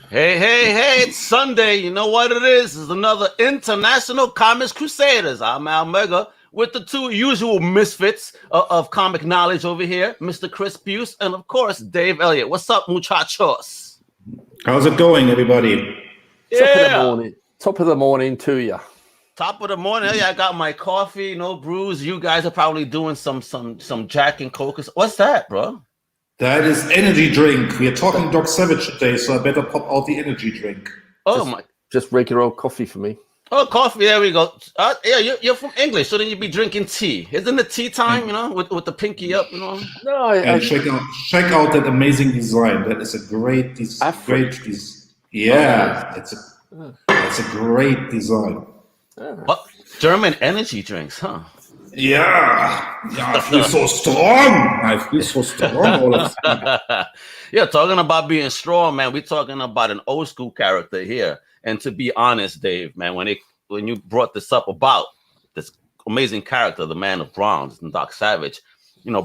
Hey, it's Sunday. You know what it is? It's another International Comics Crusaders. I'm Al Mega with the two usual misfits of comic knowledge over here, Mr. Chris Buse and, of course, Dave Elliott. What's up, muchachos? How's it going, everybody? Top of the morning to you. Top of the morning. Hey, I got my coffee, no brews. You guys are probably doing some Jack and Coke. What's that, bro? That is energy drink. We are talking Doc Savage today, so I better pop out the energy drink. Just regular old coffee for me. Oh, coffee. There we go. Yeah, you're from English, so then you'd be drinking tea. Isn't it tea time? You know, with the pinky up. You know. No, and check out that amazing design. That is a great design. Yeah, it's a great design. What? German energy drinks, huh? Yeah, I feel so strong. All of Yeah, talking about being strong, man. We're talking about an old school character here. And to be honest, Dave, man, when you brought this up about this amazing character, the Man of Bronze, and Doc Savage,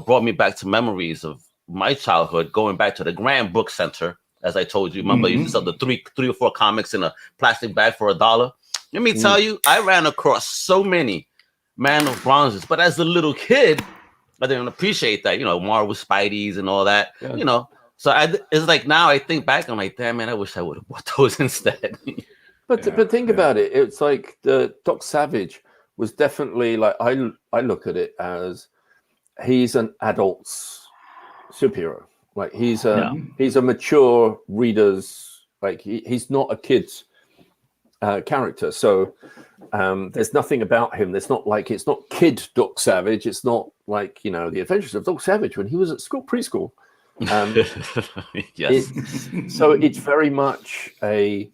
brought me back to memories of my childhood, going back to the Grand Book Center, as I told you. Remember, you used to sell the three or four comics in a plastic bag for $1. Let me tell you, I ran across so many Man of Bronzes, but as a little kid, I didn't appreciate that, Marvel Spideys and all that, So it's like now I think back, I'm like, damn man, I wish I would have bought those instead. But think about it. It's like the Doc Savage was definitely like I look at it as he's an adult's superhero. Like he's a mature reader's, like he's not a kid's character. So there's nothing about him. It's not kid Doc Savage. It's not like, The Adventures of Doc Savage when he was at preschool. Yes. So it's very much a,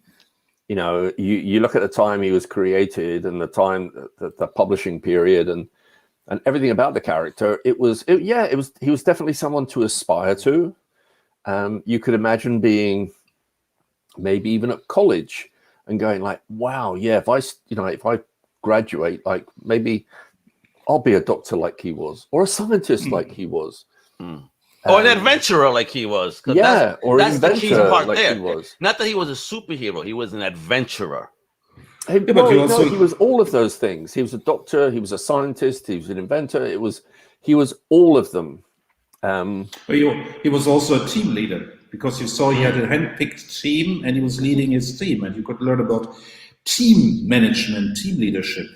you look at the time he was created and the time, the publishing period and everything about the character. He was definitely someone to aspire to. You could imagine being maybe even at college and going like, wow, yeah, if I graduate, like maybe I'll be a doctor like he was, or a scientist like he was, or an adventurer like he was. Or that's an the key inventor part like there. he was. Not that he was a superhero; he was an adventurer. He was all of those things. He was a doctor. He was a scientist. He was an inventor. He was all of them. He was also a team leader, because you saw he had a hand-picked team and he was leading his team, and you could learn about team management, team leadership,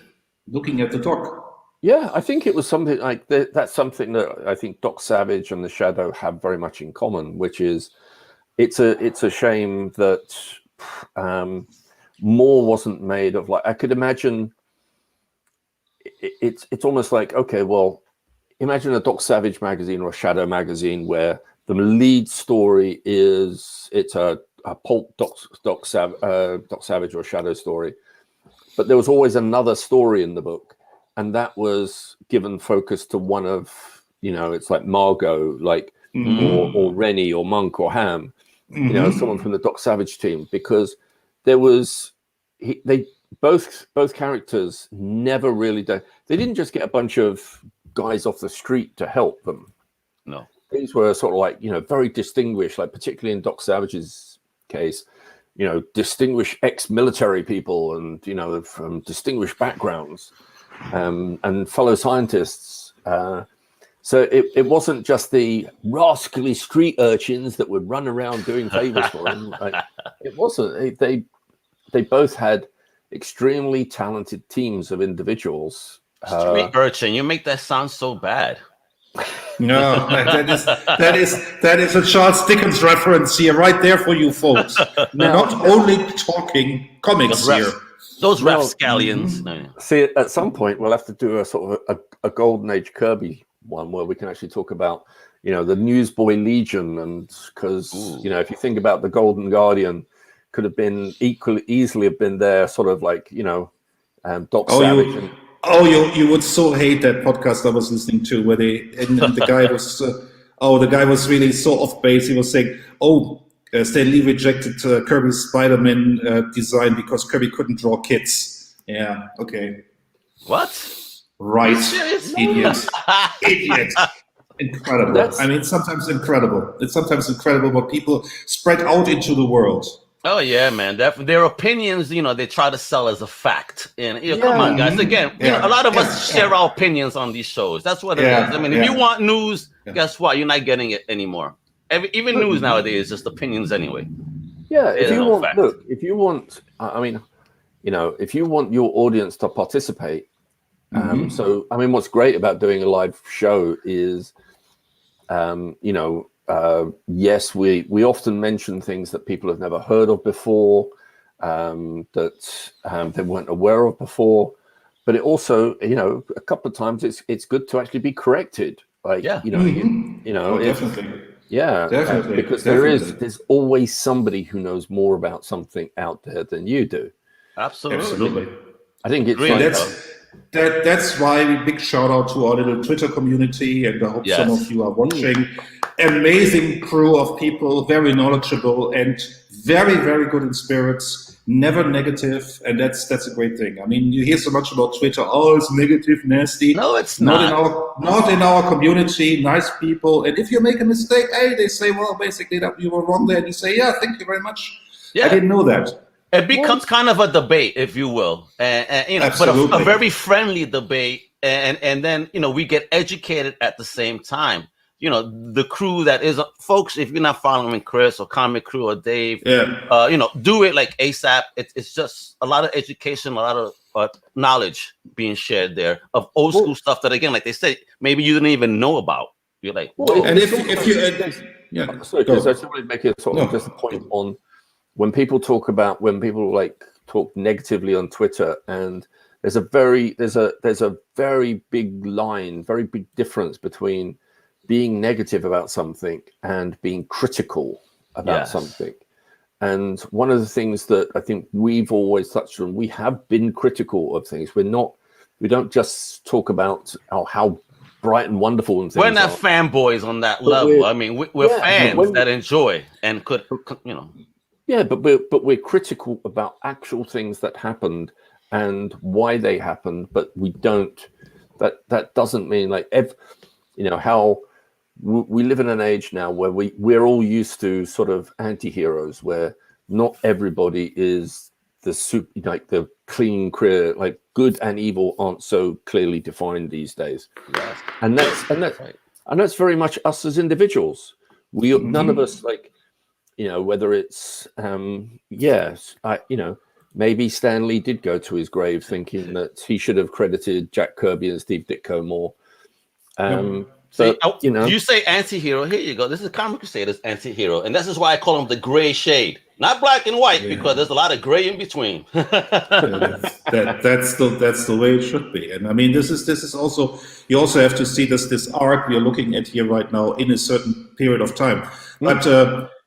looking at the Doc. Yeah, I think it was something like that's something that I think Doc Savage and the Shadow have very much in common, which is it's a shame that more wasn't made of. Like I could imagine it's almost like, okay, well, imagine a Doc Savage magazine or a Shadow magazine where the lead story is a pulp Doc Savage or Shadow story, but there was always another story in the book, and that was given focus to one of, it's like Margot, like or Rennie or Monk or Ham, someone from the Doc Savage team, because there was both characters never really they didn't just get a bunch of guys off the street to help them. No. These were sort of like, very distinguished, like particularly in Doc Savage's case, distinguished ex-military people and, from distinguished backgrounds and fellow scientists. So it wasn't just the rascally street urchins that would run around doing favors for him. Like, it wasn't. They both had extremely talented teams of individuals. Street urchin, you make that sound so bad. No, that is a Charles Dickens reference here, right there for you folks. We're not only talking comics here. Those rapscallions. See, at some point we'll have to do a sort of a Golden Age Kirby one where we can actually talk about, the Newsboy Legion, and because if you think about the Golden Guardian, could have been easily have been there, sort of like Doc Savage. You would so hate that podcast I was listening to where the guy was really so off base. He was saying, Stan Lee rejected Kirby's Spider-Man design because Kirby couldn't draw kids. Yeah, okay. What? Right. Idiot. Idiot. Incredible. I mean, it's sometimes incredible. It's sometimes incredible what people spread out into the world. Oh yeah, man. Their opinions, they try to sell as a fact. And come on, guys. Again, a lot of us share our opinions on these shows. That's what it is. I mean, if you want news, guess what? You're not getting it anymore. Even news nowadays is just opinions anyway. Yeah, if you want, fact. look, if you want, I mean, if you want your audience to participate, so I mean, what's great about doing a live show is, yes, we often mention things that people have never heard of before, that they weren't aware of before, but it also, a couple of times it's good to actually be corrected. Like, definitely. Yeah, definitely, because there's always somebody who knows more about something out there than you do. Absolutely. I think it's really, that's why big shout out to our little Twitter community, and I hope some of you are watching. Amazing crew of people, very knowledgeable and very, very good in spirits, never negative, and that's a great thing. I mean, you hear so much about Twitter, oh, it's negative, nasty. No, it's not. Not in our community, nice people. And if you make a mistake, hey, they say, well, basically that you were wrong there, and you say, yeah, thank you very much. Yeah. I didn't know that. It becomes kind of a debate, if you will, and but a very friendly debate, and then we get educated at the same time. The crew that is, folks, if you're not following Chris or Comic Crew or Dave, do it like ASAP. It's just a lot of education, a lot of knowledge being shared there of old school stuff that, again, like they say, maybe you didn't even know about. You're like, whoa. And if you, sorry, Chris, I just want to make it sort of just a point on when people talk talk negatively on Twitter, and there's a very big line, very big difference between being negative about something and being critical about something. And one of the things that I think we've always touched on, we have been critical of things. We don't just talk about how bright and wonderful and things. We're not fanboys on that level. I mean, we're fans that enjoy and could. Yeah, but we're critical about actual things that happened and why they happened. But we don't. That doesn't mean how. We live in an age now where we're all used to sort of anti-heroes, where not everybody is the clean, clear, like good and evil aren't so clearly defined these days. Yes. And that's very much us as individuals. None of us whether it's maybe Stan Lee did go to his grave thinking that he should have credited Jack Kirby and Steve Ditko more. So, you say anti-hero, here you go. This is Comic Crusaders anti-hero. And this is why I call him the gray shade. Not black and white, because there's a lot of gray in between. That's the way it should be. And I mean, this is also, you also have to see this art we are looking at here right now in a certain period of time. But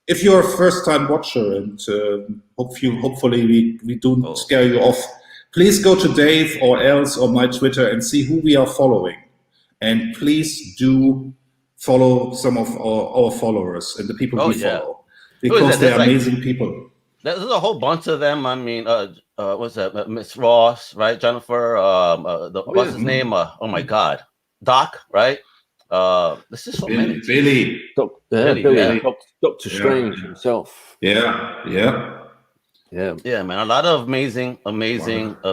if you're a first-time watcher, and hopefully we don't scare you off, please go to Dave or else or my Twitter and see who we are following. And please do follow some of our followers and the people we follow, because they're amazing people. There's a whole bunch of them. I mean, what's that? Miss Ross, right? Jennifer. What's his name? Oh my God, Doc, right? This is so many. Billy. Billy. Dr. Strange himself. Yeah, man. A lot of amazing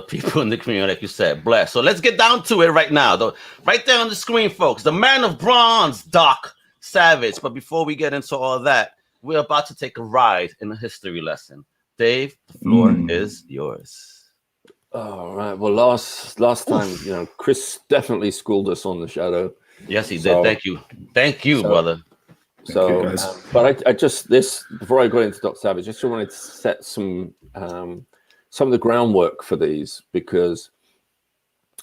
people in the community, like you said. Bless. So let's get down to it right now. Though, right there on the screen, folks, the man of bronze, Doc Savage. But before we get into all that, we're about to take a ride in a history lesson. Dave, the floor is yours. All right. Well, last time, Chris definitely schooled us on the shadow. Yes, he did. Thank you, brother. So, but I just before I go into Dr. Savage, I just wanted to set some of the groundwork for these, because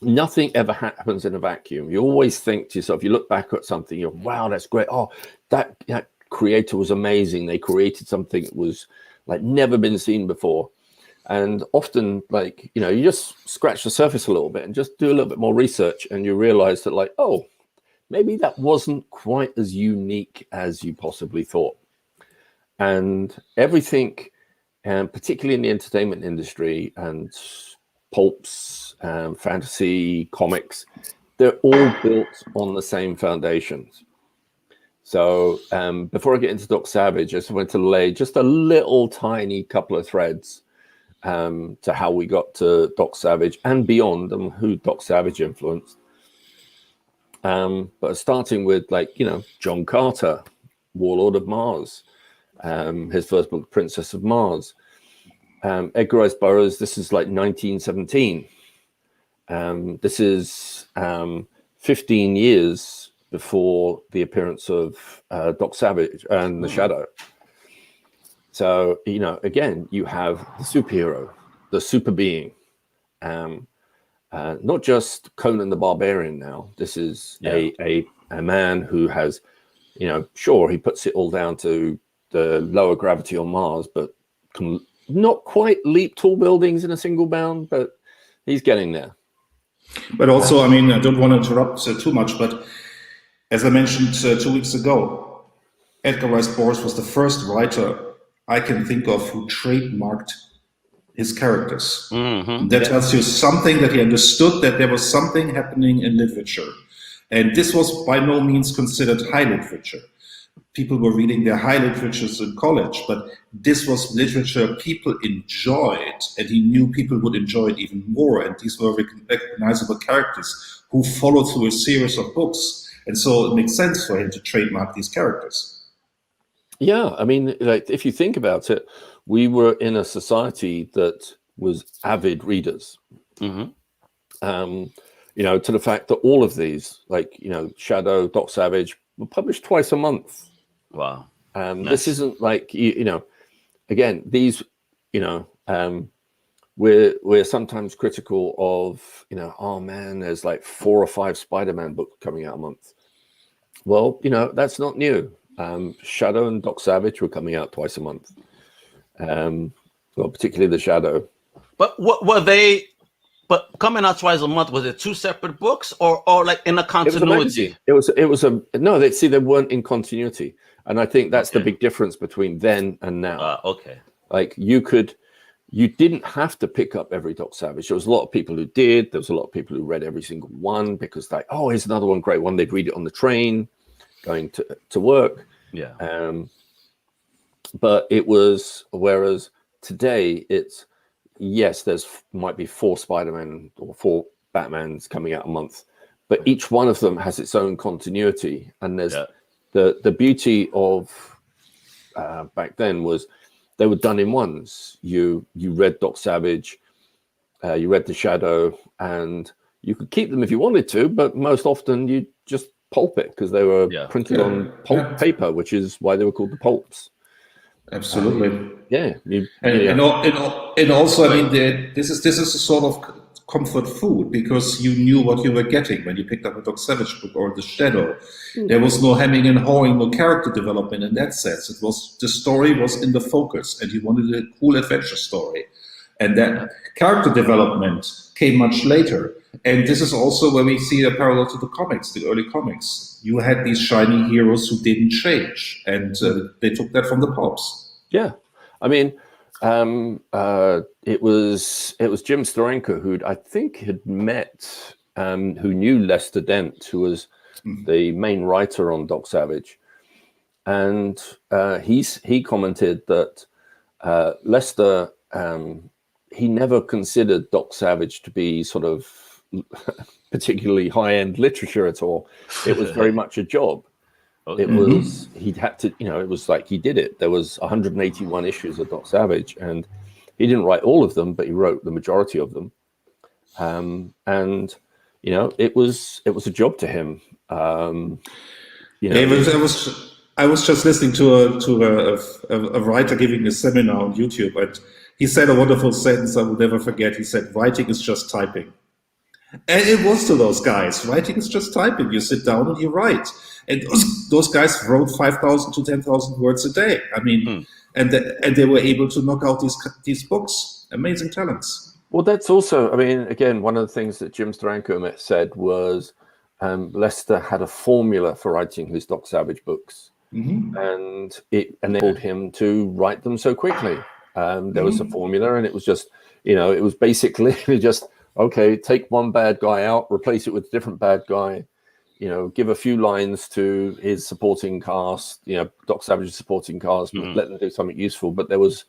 nothing ever happens in a vacuum. You always think to yourself, you look back at something, you're, wow, that's great. Oh, that creator was amazing. They created something that was like never been seen before. And often, you just scratch the surface a little bit and just do a little bit more research, and you realize that, maybe that wasn't quite as unique as you possibly thought. And everything, and particularly in the entertainment industry and pulps, fantasy, comics, they're all built on the same foundations. So before I get into Doc Savage, I just wanted to lay just a little tiny couple of threads to how we got to Doc Savage and beyond, and who Doc Savage influenced. But starting with, like, you know, John Carter, Warlord of Mars, his first book, Princess of Mars. Edgar Rice Burroughs, this is like 1917. This is 15 years before the appearance of Doc Savage and the Shadow. So, you know, again, you have the superhero, the super being, not just Conan the Barbarian now. This is a man who has, you know, sure, he puts it all down to the lower gravity on Mars, but can not quite leap tall buildings in a single bound, but he's getting there. But also, I mean, I don't want to interrupt too much, but as I mentioned 2 weeks ago, Edgar Rice Burroughs was the first writer I can think of who trademarked his characters. Mm-hmm. That tells you something, that he understood that there was something happening in literature. And this was by no means considered high literature. People were reading their high literatures in college, but this was literature people enjoyed, and he knew people would enjoy it even more. And these were recognizable characters who followed through a series of books. And so it makes sense for him to trademark these characters. Yeah, I mean, like, if you think about it, we were in a society that was avid readers. Mm-hmm. You know, to the fact that all of these, like, you know, Shadow, Doc Savage, were published twice a month. Wow. Nice. This isn't like, you know, again, these, you know, we're sometimes critical of, you know, oh man, there's like 4 or 5 Spider-Man books coming out a month. Well, you know, that's not new. Shadow and Doc Savage were coming out twice a month. Well, particularly the Shadow. But what were they? But coming out twice a month, was it 2 separate books, or like in a continuity? It was no. They weren't in continuity, and I think that's the big difference between then and now. Okay. Like, you didn't have to pick up every Doc Savage. There was a lot of people who did. There was a lot of people who read every single one because, like, oh, here's another one, great one. They'd read it on the train going to work. Yeah. But it was, whereas today it's, yes, might be 4 Spider-Man or 4 Batmans coming out a month, but each one of them has its own continuity. And there's the beauty of back then was they were done in ones. You read Doc Savage, you read The Shadow, and you could keep them if you wanted to, but most often you just pulp it because they were printed on pulp paper, which is why they were called the pulps. Absolutely. And also, I mean, this is a sort of comfort food because you knew what you were getting when you picked up a Doc Savage book or The Shadow. There was no hemming and hawing, no character development in that sense. It was, the story was in the focus, and you wanted a cool adventure story. And that character development came much later. And this is also where we see a parallel to the comics, the early comics. You had these shiny heroes who didn't change, and they took that from the pulps. Yeah, I mean, it was Jim Steranko who I think had met, who knew Lester Dent, who was the main writer on Doc Savage, and he commented that Lester, he never considered Doc Savage to be sort of particularly high-end literature at all. It was very much a job. Okay. It was, he'd had to, you know, it was like he did it. There was 181 issues of Doc Savage, and he didn't write all of them, but he wrote the majority of them. And you know, it was a job to him. You know, I was just listening to a writer giving a seminar on YouTube, and he said a wonderful sentence I will never forget. He said, "Writing is just typing." And it was to those guys. Writing is just typing. You sit down and you write. And those guys wrote 5,000 to 10,000 words a day. I mean, and they were able to knock out these books. Amazing talents. Well, that's also, I mean, again, one of the things that Jim Steranko said was Lester had a formula for writing his Doc Savage books. And it enabled him to write them so quickly. There was a formula, and it was just, you know, it was basically just, okay, take one bad guy out, replace it with a different bad guy. give a few lines to his supporting cast, Doc Savage's supporting cast, let them do something useful. But there was,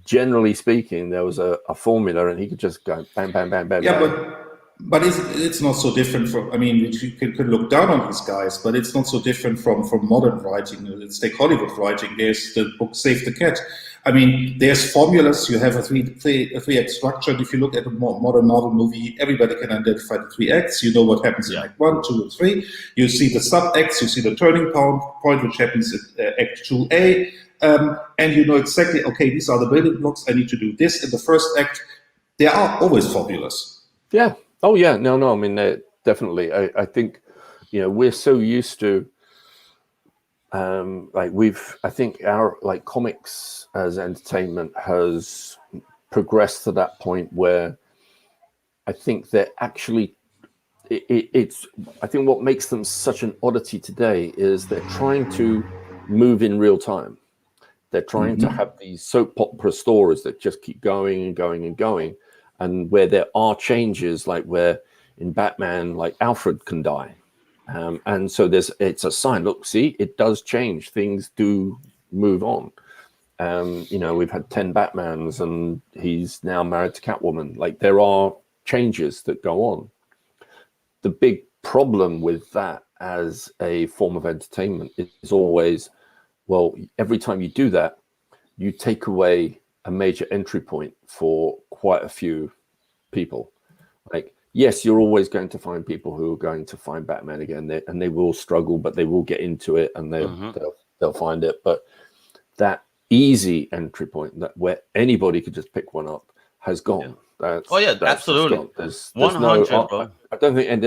generally speaking, there was a formula, and he could just go bam, bam, bam, bam, Yeah, bam. but it's not so different from. I mean, you could look down on these guys, but it's not so different from modern writing. Let's take Hollywood writing. There's the book Save the Cat. I mean, there's formulas. You have a three-act structure. And if you look at a modern Marvel movie, everybody can identify the 3 acts. You know what happens in Act 1, 2, and 3. You see the sub-acts. You see the turning point, which happens in Act 2A. And you know exactly, okay, these are the building blocks. I need to do this in the first act. There are always formulas. Yeah. Oh, yeah. No. I mean, definitely. I think, we're so used to, I think our comics as entertainment has progressed to that point where I think they're actually, I think what makes them such an oddity today is they're trying to move in real time. They're trying to have these soap opera stories that just keep going and going and going. And where there are changes, like where in Batman, like Alfred can die. And so it's a sign, look, see, it does change. Things do move on. We've had 10 Batmans and he's now married to Catwoman. Like there are changes that go on. The big problem with that as a form of entertainment is always, well, every time you do that, you take away a major entry point for quite a few people. Like, yes, you're always going to find people who are going to find Batman again, and they will struggle, but they will get into it and they'll find it. But that easy entry point, that where anybody could just pick one up, has gone. That's absolutely. There's 100, no, bro. I don't think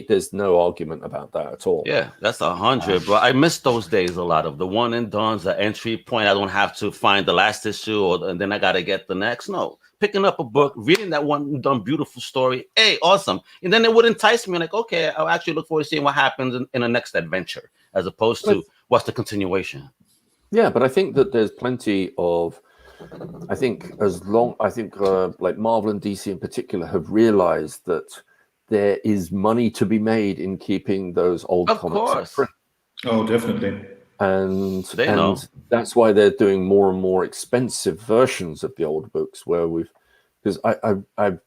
there's no argument about that at all. Yeah, that's 100, bro. I miss those days a lot of the one and done's, the entry point. I don't have to find the last issue and then I got to get the next. No, picking up a book, reading that one and done beautiful story. Hey, awesome. And then it would entice me like, okay, I'll actually look forward to seeing what happens in the next adventure as opposed to what's the continuation. Yeah, but I think that there's plenty of, like Marvel and DC in particular have realized that there is money to be made in keeping those old comics up front. Oh, definitely. And that's why they're doing more and more expensive versions of the old books because I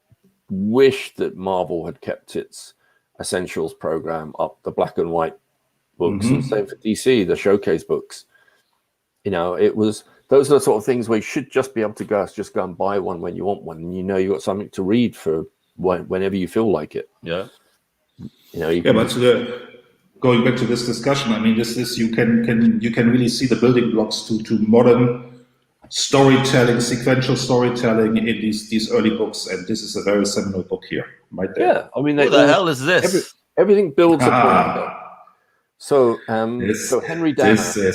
wish that Marvel had kept its Essentials program up, the black and white books, and same for DC, the showcase books. Those are the sort of things where you should just be able to go and buy one when you want one, and you got something to read for whenever you feel like it. Yeah. But going back to this discussion, I mean, this you can really see the building blocks to modern storytelling, sequential storytelling in these early books, and this is a very seminal book here, right there. Yeah, I mean, who the hell is this? Everything builds upon. So Henry Danner.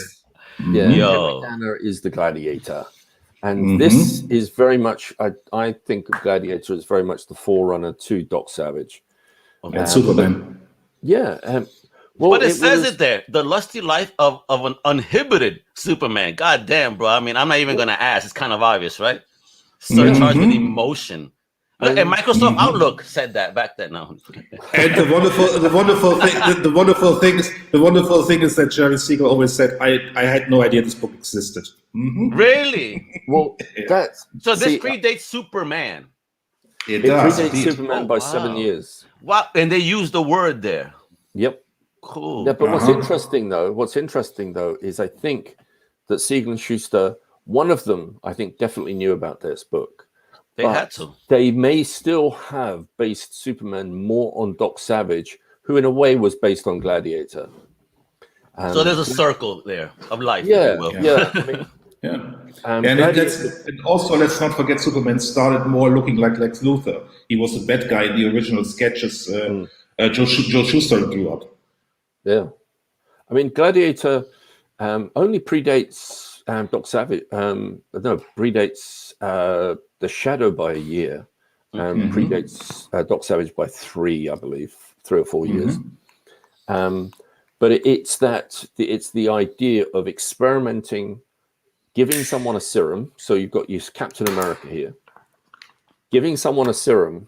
Henry Danner is the Gladiator, and this is very much. I think Gladiator is very much the forerunner to Doc Savage and Superman. But it says it there: the lusty life of an uninhibited Superman. God damn, bro. I mean, I'm not even gonna ask. It's kind of obvious, right? Surcharged with emotion. And Microsoft Outlook said that back then. No. And the wonderful thing is that Jerry Siegel always said, "I had no idea this book existed." Really? Well, this predates Superman. It does. Predates Superman by 7 years. Wow! And they used the word there. Yep. Cool. Yeah, but what's interesting though is I think that Siegel and Schuster, one of them, I think, definitely knew about this book. They had to. They may still have based Superman more on Doc Savage, who in a way was based on Gladiator. So there's a circle there of life. Yeah, if you will. And also, let's not forget, Superman started more looking like Lex Luthor. He was the bad guy in the original sketches Joe Shuster grew up. Yeah. I mean, Gladiator only predates Doc Savage. Predates The Shadow by a year. Predates Doc Savage by 3 or 4 years. But it's the idea of experimenting, giving someone a serum. So you've got your Captain America here, giving someone a serum,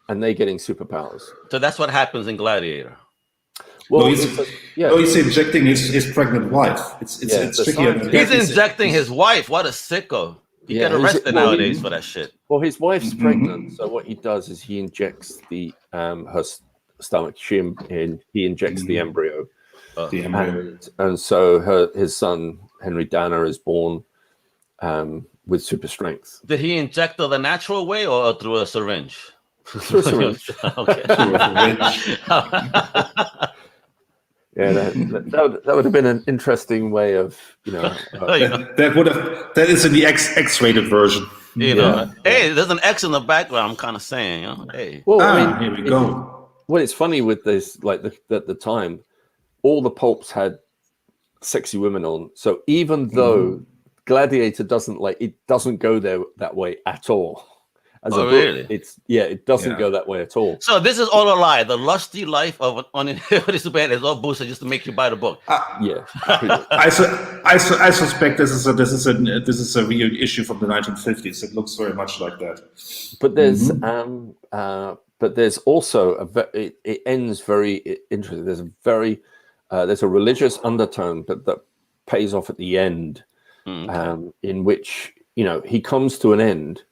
and they getting superpowers. So that's what happens in Gladiator. Well, no, he's injecting his pregnant wife. It's trickier than that. He's injecting his wife. What a sicko. You get arrested nowadays for that shit. Well, his wife's pregnant, so what he does is he injects the her stomach. He injects the embryo. And so his son Henry Dana is born with super strength. Did he inject her the natural way or through a syringe? Through a syringe. Okay. Yeah, that would have been an interesting way of, that is in the X-rated version. Hey, there's an X in the background. I'm kind of saying, hey. Well, here we go. Well, it's funny with this, like at the time, all the pulps had sexy women on. So even though Gladiator doesn't go there that way at all. As a book, really? It doesn't go that way at all. So this is all a lie. The lusty life of an uninhibited superhero is all bullshit just to make you buy the book. I suspect this is a real issue from the 1950s. It looks very much like that. But there's also it ends very interesting. There's a religious undertone that pays off at the end, in which he comes to an end.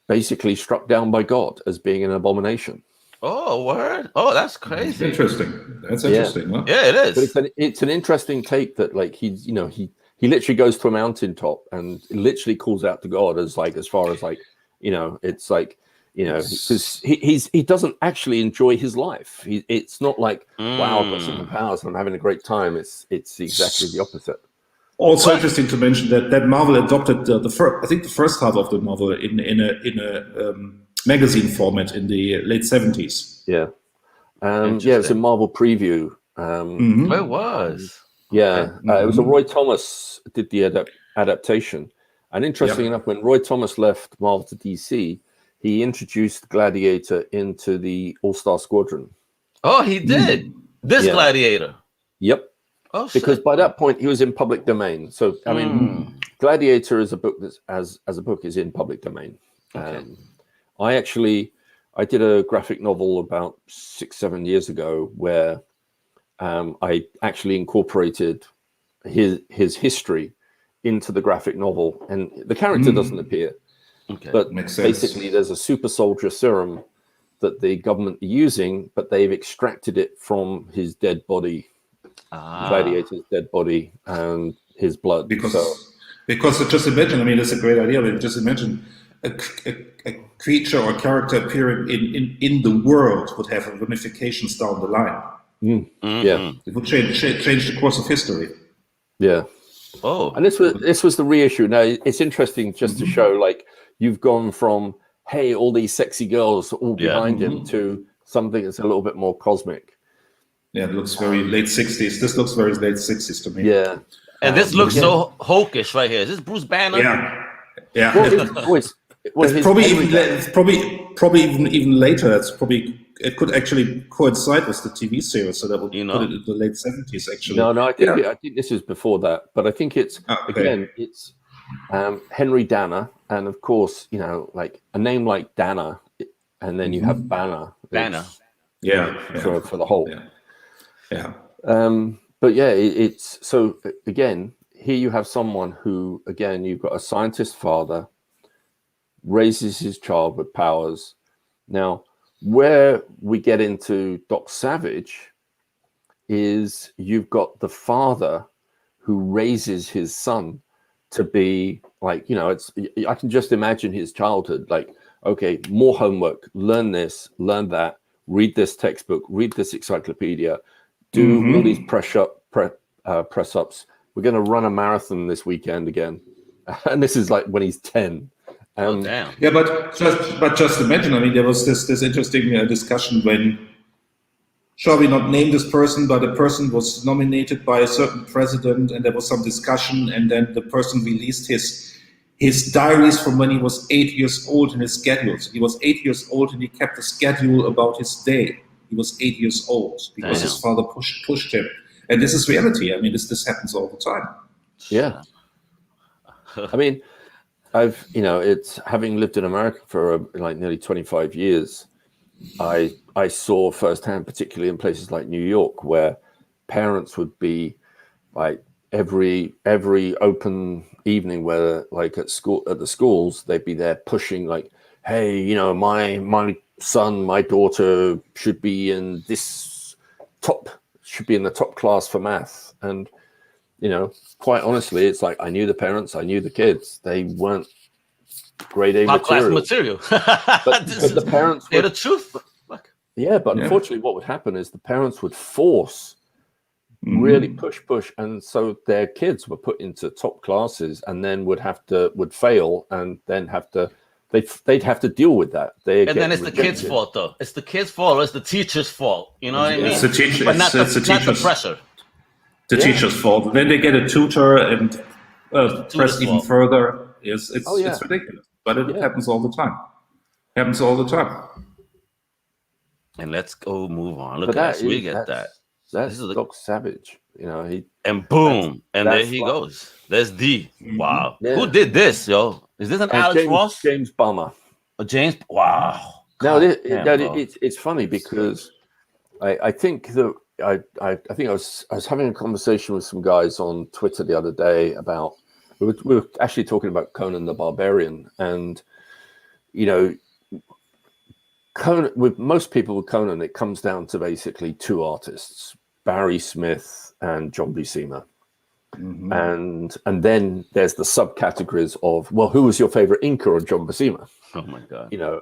Basically struck down by God as being an abomination. Oh, word! Oh, that's crazy. Interesting. That's interesting. Huh? Yeah, it is. But it's an interesting take that, like, he literally goes to a mountaintop and literally calls out to God as far as it's like, because he doesn't actually enjoy his life. It's not like, wow, I've got superpowers and I'm having a great time. It's exactly the opposite. Also interesting to mention that Marvel adopted the first half of the novel in a magazine format in the late 70s. Yeah. It was a Marvel preview. It was. Yeah. It was a Roy Thomas did the adaptation. And interesting enough, when Roy Thomas left Marvel to DC, he introduced Gladiator into the All-Star Squadron. Oh, he did? Gladiator? Yep. Oh, because by that point he was in public domain. So I mean, Gladiator is a book that as a book is in public domain. Okay. I did a graphic novel about 6-7 years ago where I actually incorporated his history into the graphic novel, and the character doesn't appear. Okay. But basically there's a super soldier serum that the government are using, but they've extracted it from his dead body. Gladiator's dead body and his blood. Because just imagine, I mean, it's a great idea, but just imagine a creature or character appearing in the world would have ramifications down the line. Yeah. It would change the course of history. Yeah. Oh. And this was the reissue. Now it's interesting just to show, like, you've gone from, hey, all these sexy girls all behind him to something that's a little bit more cosmic. Yeah, it looks very late 60s. This looks very late 60s to me. Yeah. And this looks so hawkish right here. Is this Bruce Banner? Yeah. Well, probably even later. It could actually coincide with the TV series, so that would put it in the late 70s. Actually, no, I think this is before that, but I think it's again it's Henry Dana, and of course, like a name like Dana, and then you have Banner. For the whole. Yeah. But it's so again, here you have someone who, again, you've got a scientist father, raises his child with powers. Now, where we get into Doc Savage is you've got the father who raises his son to be like, I can just imagine his childhood, like, okay, more homework, learn this, learn that, read this textbook, read this encyclopedia, do all these press ups. We're going to run a marathon this weekend again, and this is like when he's 10. Damn. Yeah, but just imagine. I mean, there was this interesting discussion when, shall we not name this person, but a person was nominated by a certain president, and there was some discussion, and then the person released his diaries from when he was 8 years old and his schedules. He was 8 years old and he kept a schedule about his day. He was 8 years old because his father pushed him. And this is reality. I mean, this happens all the time. Yeah. I mean, it's having lived in America for like nearly 25 years. I I saw firsthand, particularly in places like New York, where parents would be like every open evening, where like at the schools, they'd be there pushing like, hey, you know, my son, my daughter should be in the top class for math. And, you know, quite honestly, it's like I knew the parents, I knew the kids. They weren't grade A material. But the parents they're the truth. Yeah, but unfortunately what would happen is the parents would force, really push, and so their kids were put into top classes and then would fail and then they'd have to deal with that. And then it's the kids' fault, though. It's the kids' fault, or it's the teacher's fault. You know what I mean? It's the teacher, but not the pressure. The teacher's fault. Then they get a tutor and press even further. It's ridiculous, but it happens all the time. And let's go move on. Look at this. We get that. That's Doc Savage. You know, and boom, and there he goes. There's D. Wow. Yeah. Who did this, yo? Is this an Alex Ross? James Bummer. James. Wow. Now it's funny because I think that I think I was having a conversation with some guys on Twitter the other day about we were actually talking about Conan the Barbarian, and you know, Conan, with most people with Conan, it comes down to basically two artists, Barry Smith and John Buscema. And then there's the subcategories of, well, who was your favorite inker or John Buscema? Oh my God. You know,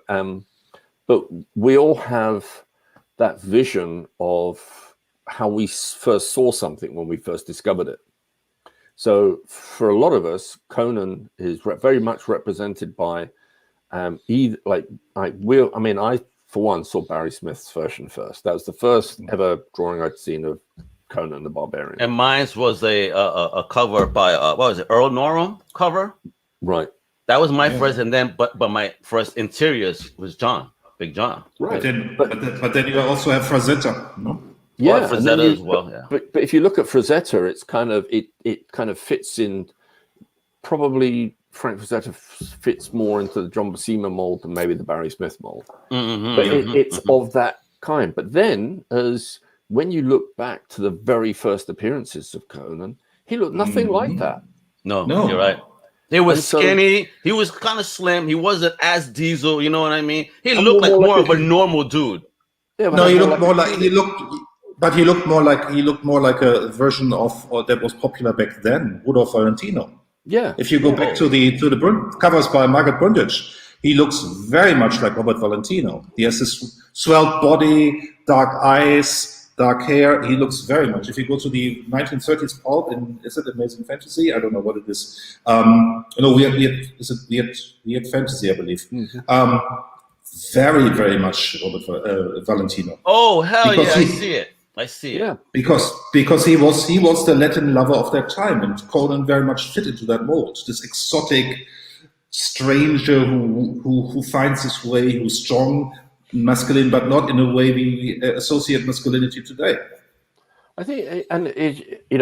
but we all have that vision of how we first saw something when we first discovered it. So for a lot of us, Conan is very much represented by I for one saw Barry Smith's version first. That was the first ever drawing I'd seen of Conan the Barbarian. And mine was a cover by what was it, Earl Norham cover? Right. That was my first, and then but my first interiors was Big John. Right. But then you also have Frazetta, no? Yeah, Frazetta as well. Yeah. But if you look at Frazetta, it's kind of it kind of fits in. Probably Frank Frazetta fits more into the John Buscema mold than maybe the Barry Smith mold. But it's of that kind. But then, when you look back to the very first appearances of Conan, he looked nothing like that. No, you're right. He was skinny. He was kind of slim. He wasn't as Diesel. You know what I mean? He looked like more of a normal dude. Yeah, no, he looked more like he looked more like a version of that was popular back then, Rudolph Valentino. Yeah. If you go back to the covers by Margaret Brundage, he looks very much like Robert Valentino. He has this swelled body, dark eyes, dark hair. He looks very much. If you go to the 1930s pulp, is it Amazing Fantasy? I don't know what it is. Weird Fantasy, I believe. Very, very much Robert Valentino. Oh hell yeah! I see it. Yeah, because he was the Latin lover of that time, and Conan very much fit into that mold. This exotic stranger who finds his way, who's strong, masculine, but not in a way we associate masculinity today. I think, and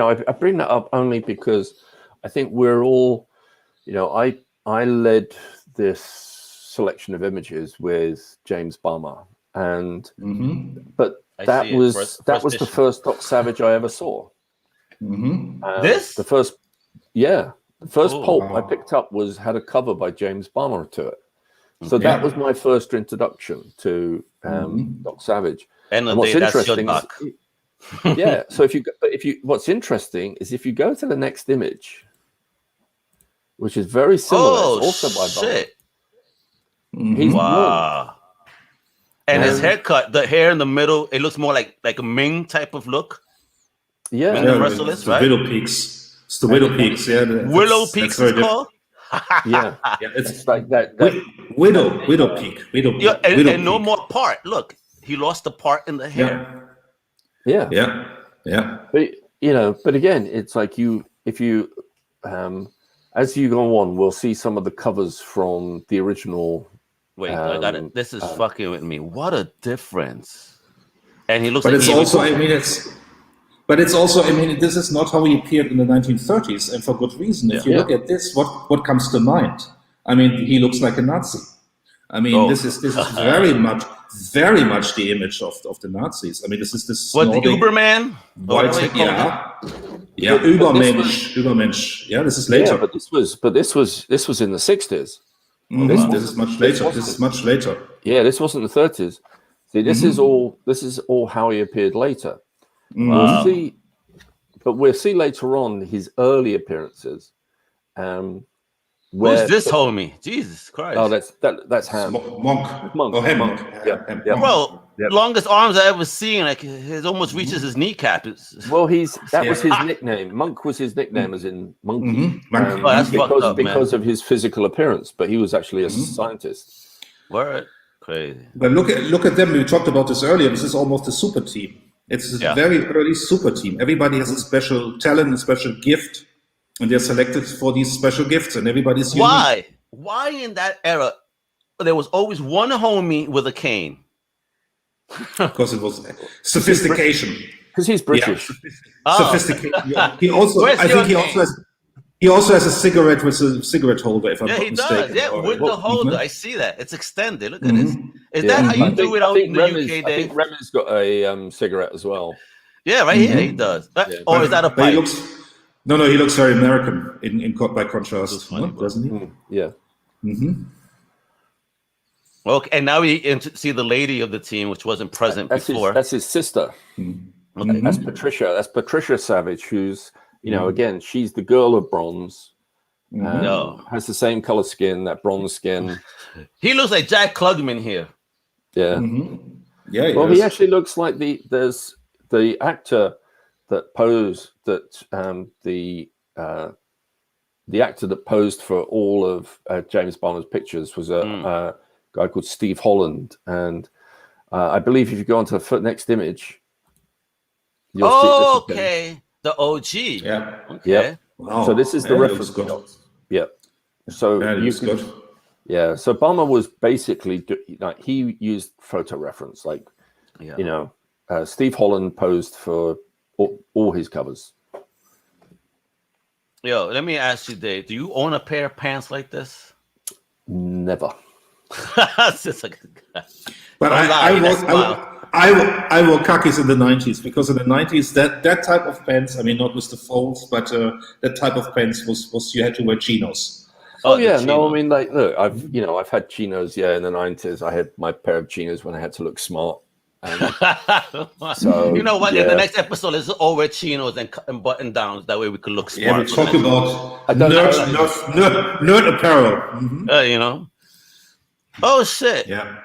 I bring that up only because I think we're all, I led this selection of images with James Bummer, and but that was the first Doc Savage I ever saw. The first pulp I picked up had a cover by James Bummer to it. So that was my first introduction to Doc Savage. And what's interesting is, so what's interesting is if you go to the next image, which is very similar, it's also by Bummer. He's blonde. And his haircut, the hair in the middle, it looks more like a Ming type of look. Yeah, it's the Widow Peaks. It's the Widow Peaks. Yeah, Willow Peaks is called. It's like that. Widow Peak. And no more part. Look, he lost the part in the hair. Yeah. But but again, it's like if you as you go on, we'll see some of the covers from the original. Wait, I got it. This is fucking with me. What a difference! And he looks. But like it's also, this is not how he appeared in the 1930s, and for good reason. If you look at this, what comes to mind? I mean, he looks like a Nazi. I mean, this is very much the image of the Nazis. I mean, this is what, the Nordic Uberman? white, Übermensch. Yeah, this is later. Yeah, but this was in the 60s. This is much later. This is much later. Yeah, this wasn't the 30s. See, this is all how he appeared later. Wow. We'll see later on his early appearances. Who's this homie? Jesus Christ! Oh, that's Ham. Monk. Oh, Ham. Yeah. Bro, longest arms I ever seen. Like it almost reaches his kneecap. Well, that was his nickname. Monk was his nickname, as in monkey. That's fucked up, because of his physical appearance, but he was actually a scientist. Word. Crazy. But look at them. We talked about this earlier. This is almost a super team. It's a very early super team. Everybody has a special talent, a special gift, and they're selected for these special gifts. And everybody's unique. Why in that era there was always one homie with a cane? Because it was sophistication. Because he's British. Yeah. Sophistication. He also, I think, he also has a cigarette with a cigarette holder. If I'm not mistaken. Does. Yeah, with the holder. I see that. It's extended. Look at this. Is that how you do it out in the UK, Dave? I think Remy's got a cigarette as well. Yeah, right here he does. Or is that a pipe? He looks very American by contrast, doesn't he? Yeah. Okay, and now we see the lady of the team, which wasn't present before. That's his sister. Okay. That's Patricia. That's Patricia Savage, who's, again, she's the girl of bronze. Has the same color skin, that bronze skin. He looks like Jack Klugman here. Yeah. Yeah. Well, he actually looks like there's the actor that posed the actor that posed for all of James Bond's pictures was a guy called Steve Holland, and I believe if you go on to the next image, you'll see the OG. Yeah. Okay. Yeah. Wow. So this is the reference. Yeah. So good. Yeah. So Balmer was basically he used photo reference, Steve Holland posed for all his covers. Yo, let me ask you, Dave. Do you own a pair of pants like this? Never. But I wore khakis in the 90s, because in the 90s that type of pants, I mean, not with the folds, but that type of pants was you had to wear chinos. Oh yeah, no, I mean, look, I've had chinos, in the 90s. I had my pair of chinos when I had to look smart. So you know what? In the next episode, let's all wear chinos and button downs. That way we could look smart. Yeah, we talk about nerd apparel. Oh shit! Yeah.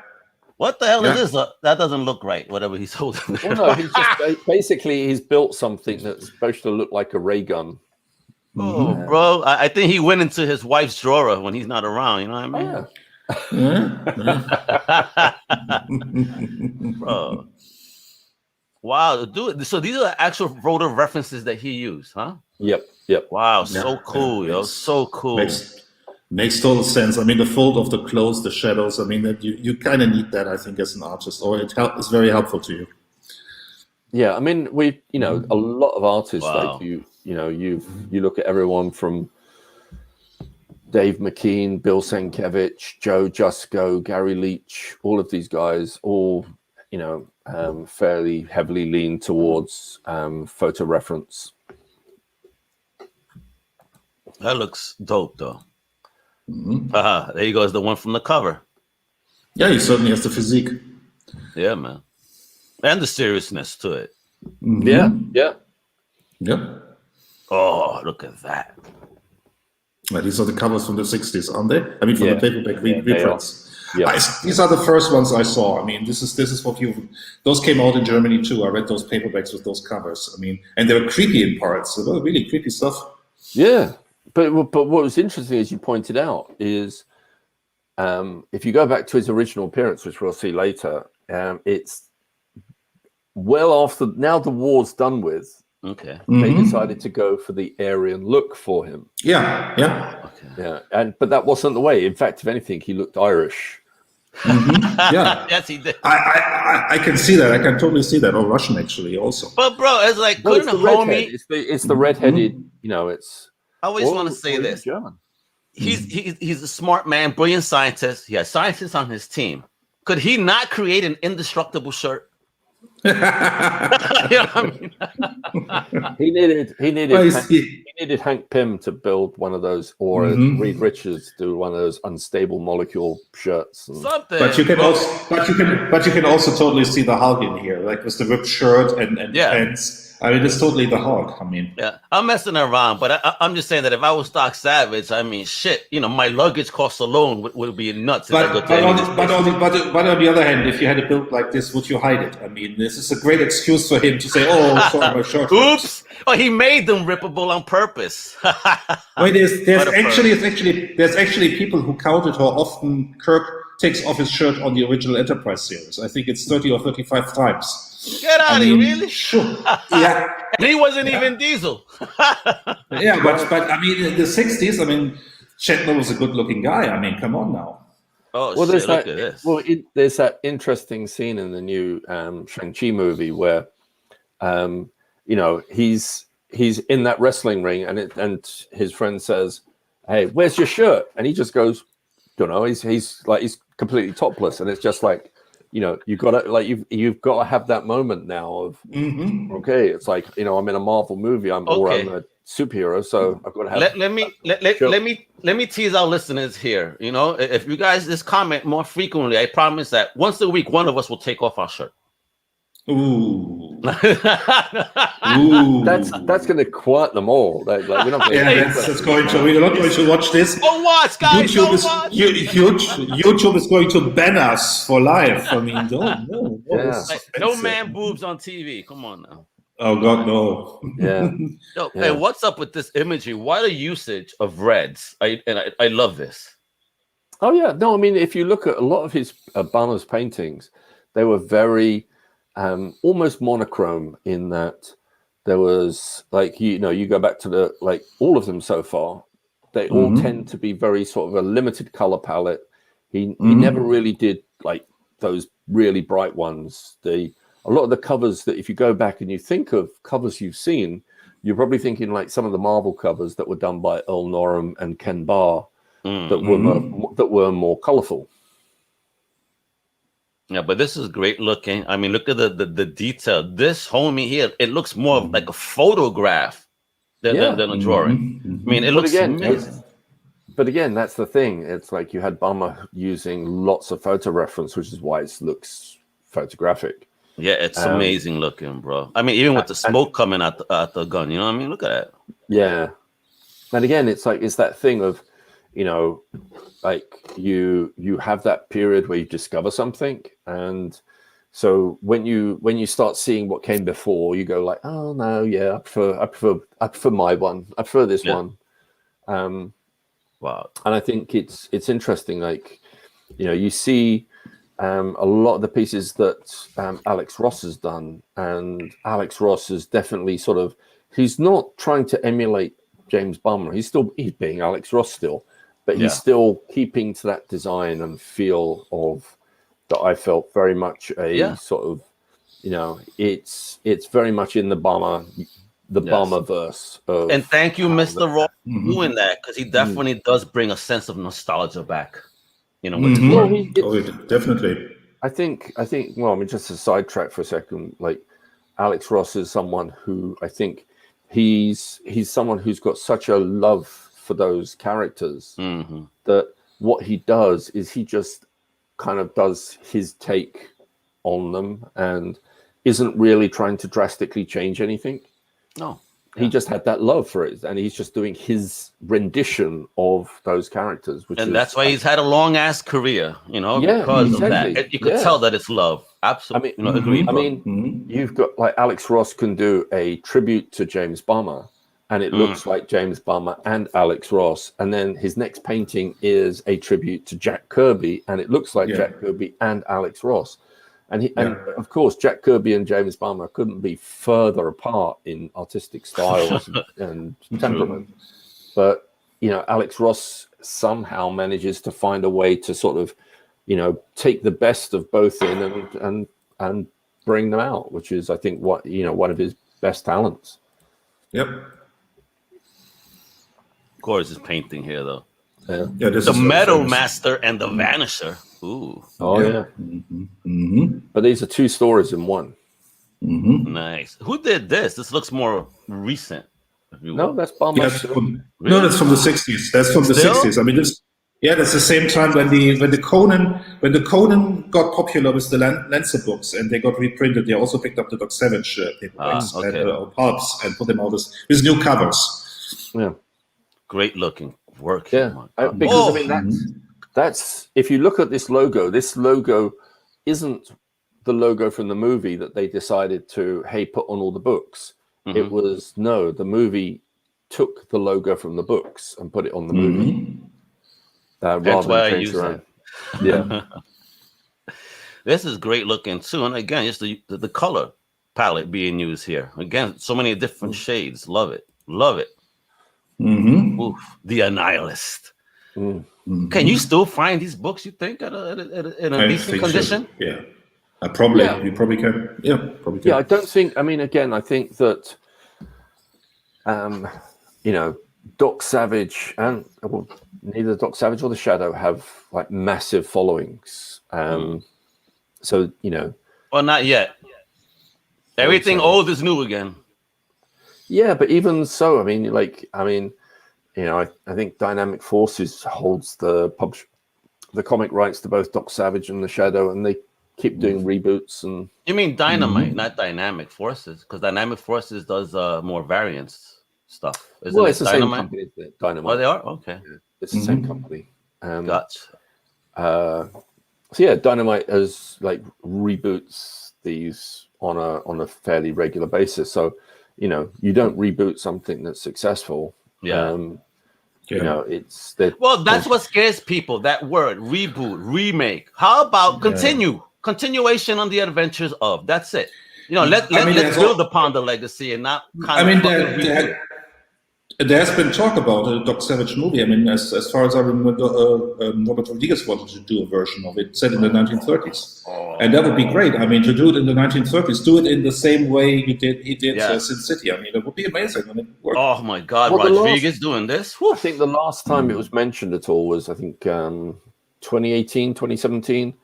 What the hell is this? That doesn't look right. Whatever he's holding. Well, no, he's just basically he's built something that's supposed to look like a ray gun. Oh, bro! I think he went into his wife's drawer when he's not around. You know what I mean? Bro. Wow, dude. So these are actual photo references that he used, huh? Yep. Wow, so cool, yo. So cool. Makes total sense. I mean, the fold of the clothes, the shadows, I mean, that you kind of need that, I think, as an artist, or it's very helpful to you. Yeah, I mean, a lot of artists like you look at everyone from Dave McKean, Bill Sienkiewicz, Joe Jusko, Gary Leach, all of these guys, all, fairly heavily lean towards photo reference. That looks dope, though. There he goes, the one from the cover. Yeah, he certainly has the physique. Yeah, man. And the seriousness to it. Yeah. Oh, look at that. Well, these are the covers from the 60s, aren't they? I mean, from the paperback reprints. Yeah. These are the first ones I saw. I mean, this is what those came out in Germany too. I read those paperbacks with those covers. I mean, and they were creepy in parts. They were really creepy stuff. Yeah. But what was interesting, as you pointed out, is if you go back to his original appearance, which we'll see later, it's well after now the war's done with. Okay. They decided to go for the Aryan look for him. Yeah. Okay. Yeah, but that wasn't the way. In fact, if anything, he looked Irish. Yeah. Yes, he did. I can see that. I can totally see that. Or Russian, actually, also. But bro, it's like it's the redheaded. It's the redheaded. It's. I always want to say this. German. he's a smart man, brilliant scientist. He has scientists on his team. Could he not create an indestructible shirt? You know what I mean? He needed Hank Pym to build one of those, or Reed Richards to do one of those unstable molecule shirts. Something. But you can also totally see the Hulk in here, like with the ripped shirt and pants. I mean, it's totally the Hulk. I mean, yeah, I'm messing around, but I'm just saying that if I was Doc Savage, I mean, shit, you know, my luggage cost alone would be nuts. But on the other hand, if you had a build like this, would you hide it? I mean, this is a great excuse for him to say, "Oh, sorry, my shirt." Oops! Oh, he made them rippable on purpose. Wait, there's actually people who counted how often Kirk takes off his shirt on the original Enterprise series. I think it's 30 or 35 times. Get out of here, really? Sure. Yeah. And he wasn't even Diesel. Yeah, but I mean, in the 60s, I mean, Shatner was a good-looking guy. I mean, come on now. Oh, well, shit, look at this. Well, there's that interesting scene in the new Shang-Chi movie where, you know, he's in that wrestling ring and his friend says, "Hey, where's your shirt?" And he just goes, "Don't know." He's completely topless, and it's just like, you know, you've got to have that moment now of okay, it's like, you know, I'm in a Marvel movie, I'm a superhero, so I've got to have. Let me tease our listeners here. You know, if you guys just comment more frequently, I promise that once a week one of us will take off our shirt. Ooh. Ooh. That's going to quiet them all. We're not that's going to. We're not going to watch this. Don't watch, guys. YouTube is going to ban us for life. I mean, no. No man boobs on TV. Come on now. Oh God, no. Yeah. Hey, what's up with this imagery? Why the usage of reds? I love this. Oh yeah, no. I mean, if you look at a lot of his Banner's paintings, they were very. Almost monochrome in that there was like, you know, you go back to the, like all of them so far, they all tend to be very sort of a limited color palette. He never really did like those really bright ones. A lot of the covers that if you go back and you think of covers you've seen, you're probably thinking like some of the Marvel covers that were done by Earl Norem and Ken Barr that were more colorful. Yeah, but this is great looking. I mean, look at the detail. This homie here, it looks more of like a photograph than a drawing. I mean, it looks amazing. But again, that's the thing. It's like you had Bummer using lots of photo reference, which is why it looks photographic. Yeah, it's amazing looking, bro. I mean, even with the smoke coming out the gun, you know what I mean? Look at that. Yeah. And again, it's like, it's that thing of, you know, like you have that period where you discover something, and so when you start seeing what came before, you go like, oh no, yeah, I prefer my one, I prefer this one. Wow. And I think it's interesting, like, you know, you see a lot of the pieces that Alex Ross has done, and Alex Ross is definitely sort of, he's not trying to emulate James Bummer. He's being Alex Ross still. But he's still keeping to that design and feel of that. I felt very much sort of, you know, it's very much in the Bummer verse. And thank you, Mr. Ross, for doing that, because he definitely does bring a sense of nostalgia back. You know, with definitely. I think. Well, I mean, just to sidetrack for a second, like Alex Ross is someone who I think he's someone who's got such a love for those characters that what he does is he just kind of does his take on them and isn't really trying to drastically change anything. No, he just had that love for it, and he's just doing his rendition of those characters, that's why he's had a long ass career, you know, because of that. You could tell that it's love. Absolutely. I mean, agreed. I mean, you've got like Alex Ross can do a tribute to James Bummer, and it looks like James Bummer and Alex Ross. And then his next painting is a tribute to Jack Kirby, and it looks like Jack Kirby and Alex Ross. And and of course, Jack Kirby and James Bummer couldn't be further apart in artistic styles and temperament. But, you know, Alex Ross somehow manages to find a way to sort of, you know, take the best of both in and bring them out, which is, I think, what, you know, one of his best talents. Yep. Gorgeous painting here, though. Yeah, this The is very Metal famous. Master and the Vanisher. Ooh, Oh yeah. But these are two stories in one. nice. Who did this? This looks more recent. If you No, will. that's Bob. Yes, Really? no, that's from the 60s. That's from the Still? 60s. I mean, that's the same time when the Conan got popular with the Lancer books, and they got reprinted. They also picked up the Doc Savage paperbacks okay. and pulps and put them out with new covers. Yeah. Great looking work. Yeah. Here, my God. Because Oh, I mean that's if you look at this logo isn't the logo from the movie that they decided to put on all the books. It was the movie took the logo from the books and put it on the movie. that's Rather why I than change use around. that. Yeah. This is great looking too, and again, just the color palette being used here. Again, so many different shades. Love it. Love it. Oof, the Annihilist. Can you still find these books? You think in a decent condition? So. Yeah, you probably can. Yeah, probably can. Yeah, I don't think. I mean, again, I think that, Doc Savage and neither Doc Savage or the Shadow have like massive followings. So Well, not yet. Everything old is new again. Yeah, but even so, I think Dynamic Forces holds the comic rights to both Doc Savage and the Shadow, and they keep doing reboots. And You mean Dynamite, not Dynamic Forces, because Dynamic Forces does more variants stuff. Isn't it's the same company, isn't it? Dynamite. Oh, they are? Okay. Yeah, it's the same company. Gotcha. So yeah, Dynamite has like reboots these on a fairly regular basis. So you don't reboot something that's successful. Yeah. It's that. Well, that's what scares people. That word, reboot, remake. How about continuation on the adventures of? That's it. Let's build upon the legacy and not there has been talk about a Doc Savage movie. I mean, as far as I remember, Robert Rodriguez wanted to do a version of it set in the 1930s, and that would be great. I mean, to do it in the 1930s, do it in the same way he did Sin City. I mean, it would be amazing when it worked. Oh my God, Rodriguez doing this? Whew. I think the last time it was mentioned at all was 2018, 2017.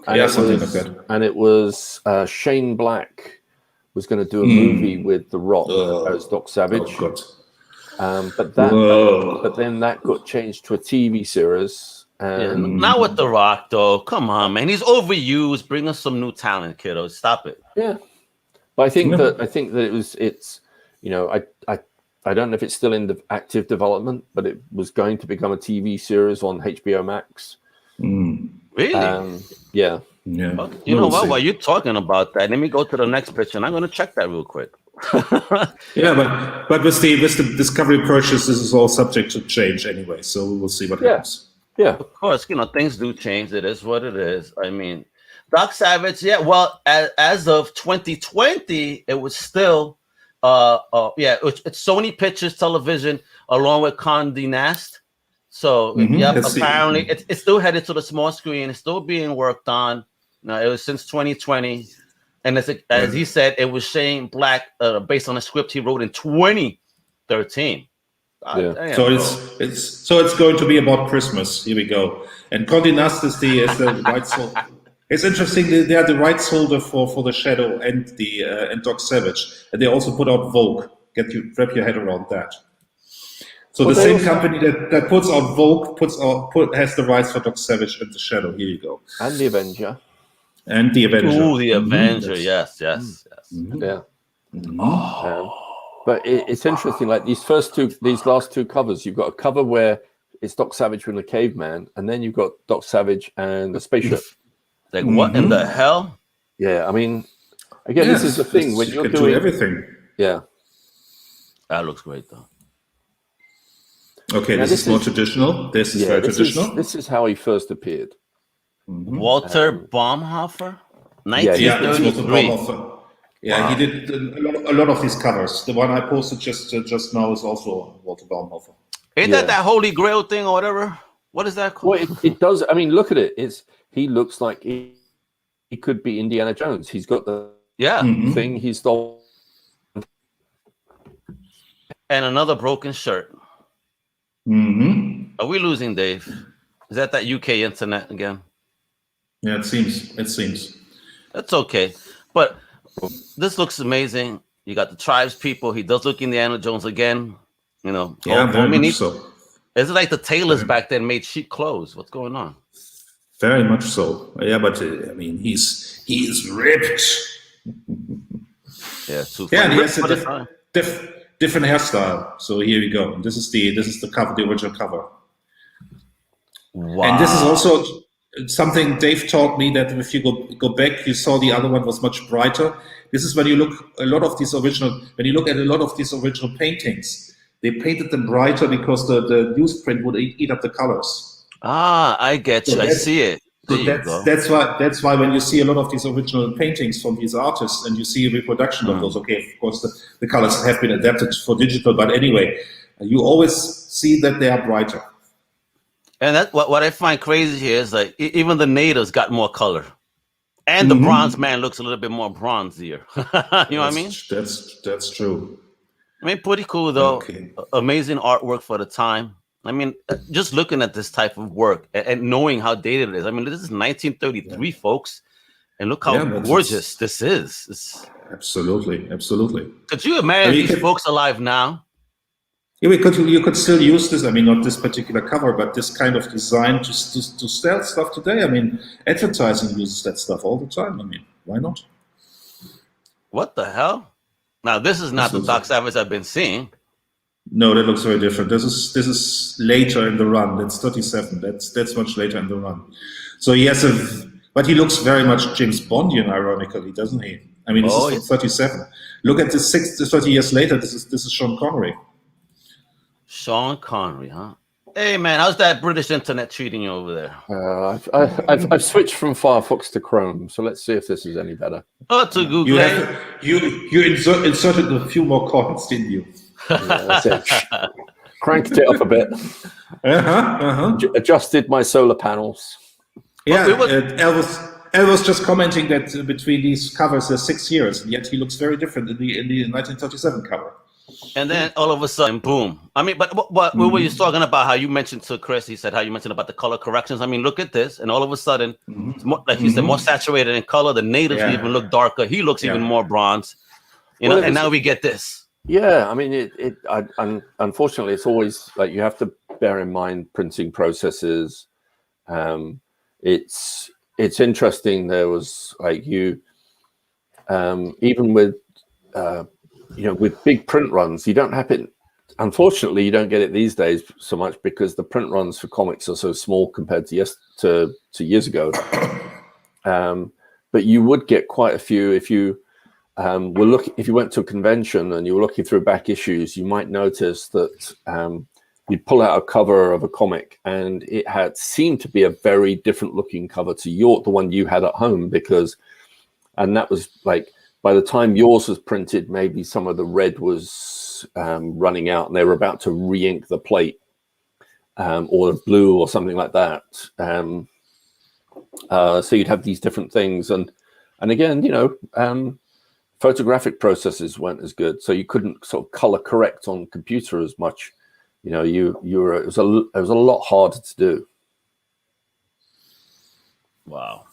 And something like that. And it was Shane Black was going to do a movie with The Rock as Doc Savage. Oh, God. But then that got changed to a TV series. Not with The Rock, though. Come on, man. He's overused. Bring us some new talent, kiddo. Stop it. Yeah, but I think that it's I don't know if it's still in the active development, but it was going to become a TV series on HBO Max. Really? Yeah. Well, you know what? While you're talking about that, let me go to the next picture, and I'm going to check that real quick. but with the Discovery purchase, this is all subject to change anyway. So we will see what happens. Yeah, of course, things do change. It is what it is. I mean, Doc Savage. Yeah, well, as of 2020, it was still, it's Sony Pictures Television along with Condé Nast. So apparently it's still headed to the small screen. It's still being worked on. It was since 2020. And as he said, it was Shane Black based on a script he wrote in 2013. Damn, so it's going to be about Christmas. Here we go. And Condé Nast is the rights holder. It's interesting. They are the rights holder for the Shadow and the and Doc Savage, and they also put out Vogue. Wrap your head around that. So the same company that puts out Vogue has the rights for Doc Savage and the Shadow. Here you go. And the Avenger. And the Avenger. Ooh, the Avenger. Yes. Yeah. But it's interesting. Like these last two covers, you've got a cover where it's Doc Savage with a caveman, and then you've got Doc Savage and the spaceship. Like what in the hell? Yeah, I mean, again, this is the thing when you're doing everything. Yeah, that looks great though. Okay, this is more traditional. This is very traditional. This is how he first appeared. Walter Baumhofer, 1933. Yeah, he did a lot of these covers. The one I posted just now is also Walter Baumhofer. Ain't that Holy Grail thing or whatever? What is that called? Well, it does. I mean, look at it. He looks like he could be Indiana Jones. He's got the thing. He's the and another broken shirt. Are we losing Dave? Is that UK internet again? Yeah, it seems. It seems. That's okay. But this looks amazing. You got the tribes people. He does look Indiana Jones again. You know, Yeah, very much so. Is it like the tailors back then made cheap clothes? What's going on? Very much so. Yeah, but I mean, he's ripped. Yeah, too yeah, and he ripped has a different hairstyle. So here we go. This is the cover, the original cover. Wow. And this is also something Dave taught me, that if you go back, you saw the other one was much brighter. This is when you look when you look at a lot of these original paintings, they painted them brighter because the newsprint would eat up the colors. Ah, I get you. I see it. That's why when you see a lot of these original paintings from these artists and you see a reproduction of those, okay, of course the colors have been adapted for digital, but anyway, you always see that they are brighter. And that what I find crazy here is like even the natives got more color, and the bronze man looks a little bit more bronzier. You know what I mean? That's true. I mean, pretty cool though. Okay. Amazing artwork for the time. I mean, just looking at this type of work and knowing how dated it is. I mean, this is 1933, folks, and look how gorgeous this is. Absolutely. Could you imagine these folks alive now? Yeah, you could still use this. I mean, not this particular cover, but this kind of design to sell stuff today. I mean, advertising uses that stuff all the time. I mean, why not? What the hell? Now, this is not the Doc Savage I've been seeing. No, that looks very different. This is later in the run. That's 37. That's much later in the run. So he has but he looks very much James Bondian, ironically, doesn't he? I mean, this is from 37. Look at this 30 years later. This is Sean Connery. Sean Connery, huh? Hey man, how's that British internet treating you over there? I've switched from Firefox to Chrome, so let's see if this is any better. Oh, to Google. You inserted a few more coins, didn't you? Yeah, that's it. Cranked it up a bit. Adjusted my solar panels. Yeah, Elvis just commenting that between these covers there's 6 years, and yet he looks very different in the 1937 cover. And then all of a sudden, boom. I mean, but what were you talking about? How you mentioned to Chris, he said how you mentioned about the color corrections. I mean, look at this, and all of a sudden, it's more, like you said, more saturated in color. The natives even look darker. He looks even more bronze. You know, and now we get this. Yeah, I mean, unfortunately, it's always like you have to bear in mind printing processes. It's interesting. There was like even with with big print runs, you don't have it. Unfortunately, you don't get it these days so much because the print runs for comics are so small compared to years ago. But you would get quite a few if you if you went to a convention and you were looking through back issues. You might notice that you'd pull out a cover of a comic and it seemed to be a very different looking cover to the one you had at home, and that was like, by the time yours was printed, maybe some of the red was running out and they were about to re-ink the plate, or the blue or something like that. So you'd have these different things. And again, photographic processes weren't as good. So you couldn't sort of color correct on computer as much. It was a lot harder to do. Wow.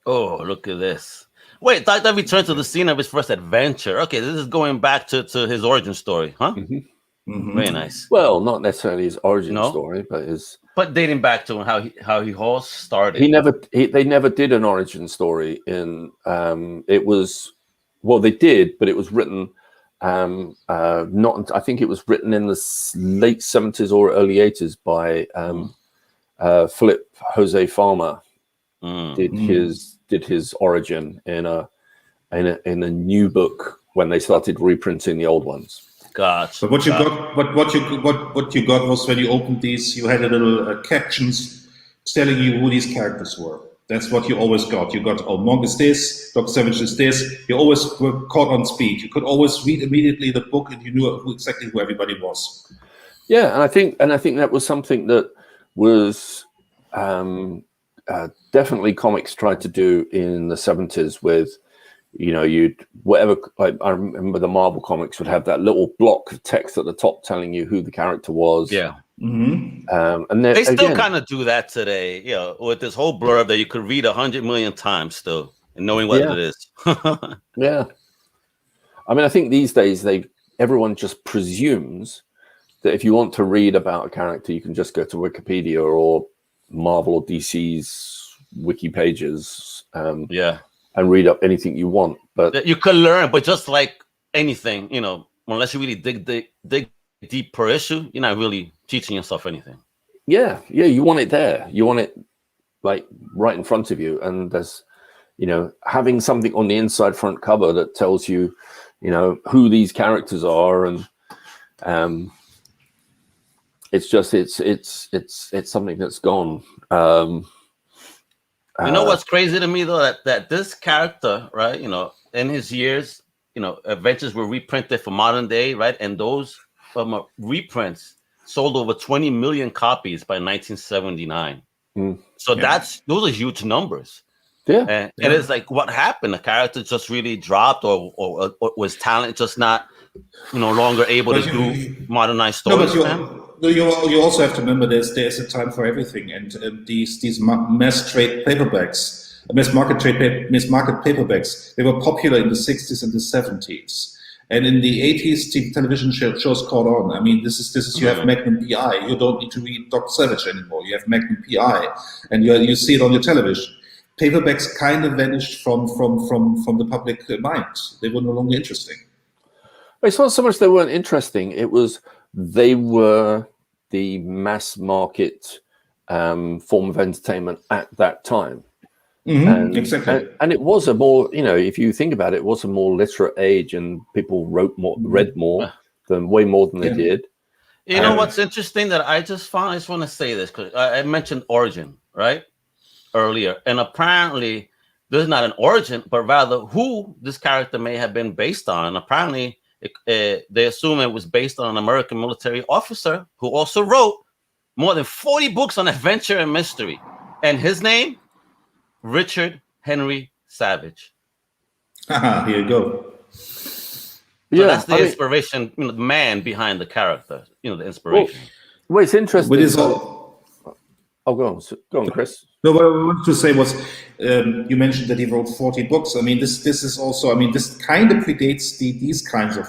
Oh, look at this. Wait, that returns to the scene of his first adventure. Okay, this is going back to his origin story, huh? Very nice. Well, not necessarily his origin story, but dating back to how he all started. They never did an origin story in it was, well, they did, but it was written I think it was written in the late 70s or early 80s by Philip Jose Farmer. Did his origin in a new book when they started reprinting the old ones. Gotcha. But what you got was when you opened these, you had a little captions telling you who these characters were. That's what you always got. You got Monk is this, Doc Savage is this. You always were caught on speed. You could always read immediately the book, and you knew exactly who everybody was. Yeah, and I think that was something that was definitely comics tried to do in the 70s with, I remember the Marvel comics would have that little block of text at the top telling you who the character was. Yeah. And They still again, kind of do that today, you know, with this whole blurb that you could read 100 million times still and knowing what it is. yeah. I mean, I think these days everyone just presumes that if you want to read about a character, you can just go to Wikipedia or Marvel or DC's wiki pages, and read up anything you want. But you could learn, but just like anything, you know, unless you really dig deep per issue, you're not really teaching yourself anything. Yeah, you want it there. You want it like right in front of you, and there's, you know, having something on the inside front cover that tells you, you know, who these characters are, and it's just it's something that's gone. You know what's crazy to me though, that this character, right, you know, in his years, you know, adventures were reprinted for modern day, right, and those reprints sold over 20 million copies by 1979. So those are huge numbers. And it is like, what happened? The character just really dropped, or was talent just not, you know, longer able to do modernized stories? You also have to remember there's a time for everything, and these mass market paperbacks, they were popular in the 60s and the 70s. And in the 80s, television shows caught on. I mean, this is you have Magnum PI. You don't need to read Dr. Savage anymore. You have Magnum PI, and you see it on your television. Paperbacks kind of vanished from the public mind. They were no longer interesting. It's not so much they weren't interesting. It was they were the mass market form of entertainment at that time. Exactly. And it was a more, you know, if you think about it, it was a more literate age, and people read more way more than they did. You know what's interesting that I just found? I just want to say this because I mentioned origin, right, earlier, and apparently there's not an origin, but rather who this character may have been based on. And apparently they assume it was based on an American military officer who also wrote more than 40 books on adventure and mystery, and his name, Richard Henry Savage. Here you go. So that's the inspiration, you know, the man behind the character, you know, the inspiration. Well, it's interesting. Go on, Chris. No, what I wanted to say was, you mentioned that he wrote 40 books. I mean, this is also, I mean, this kind of predates these kinds of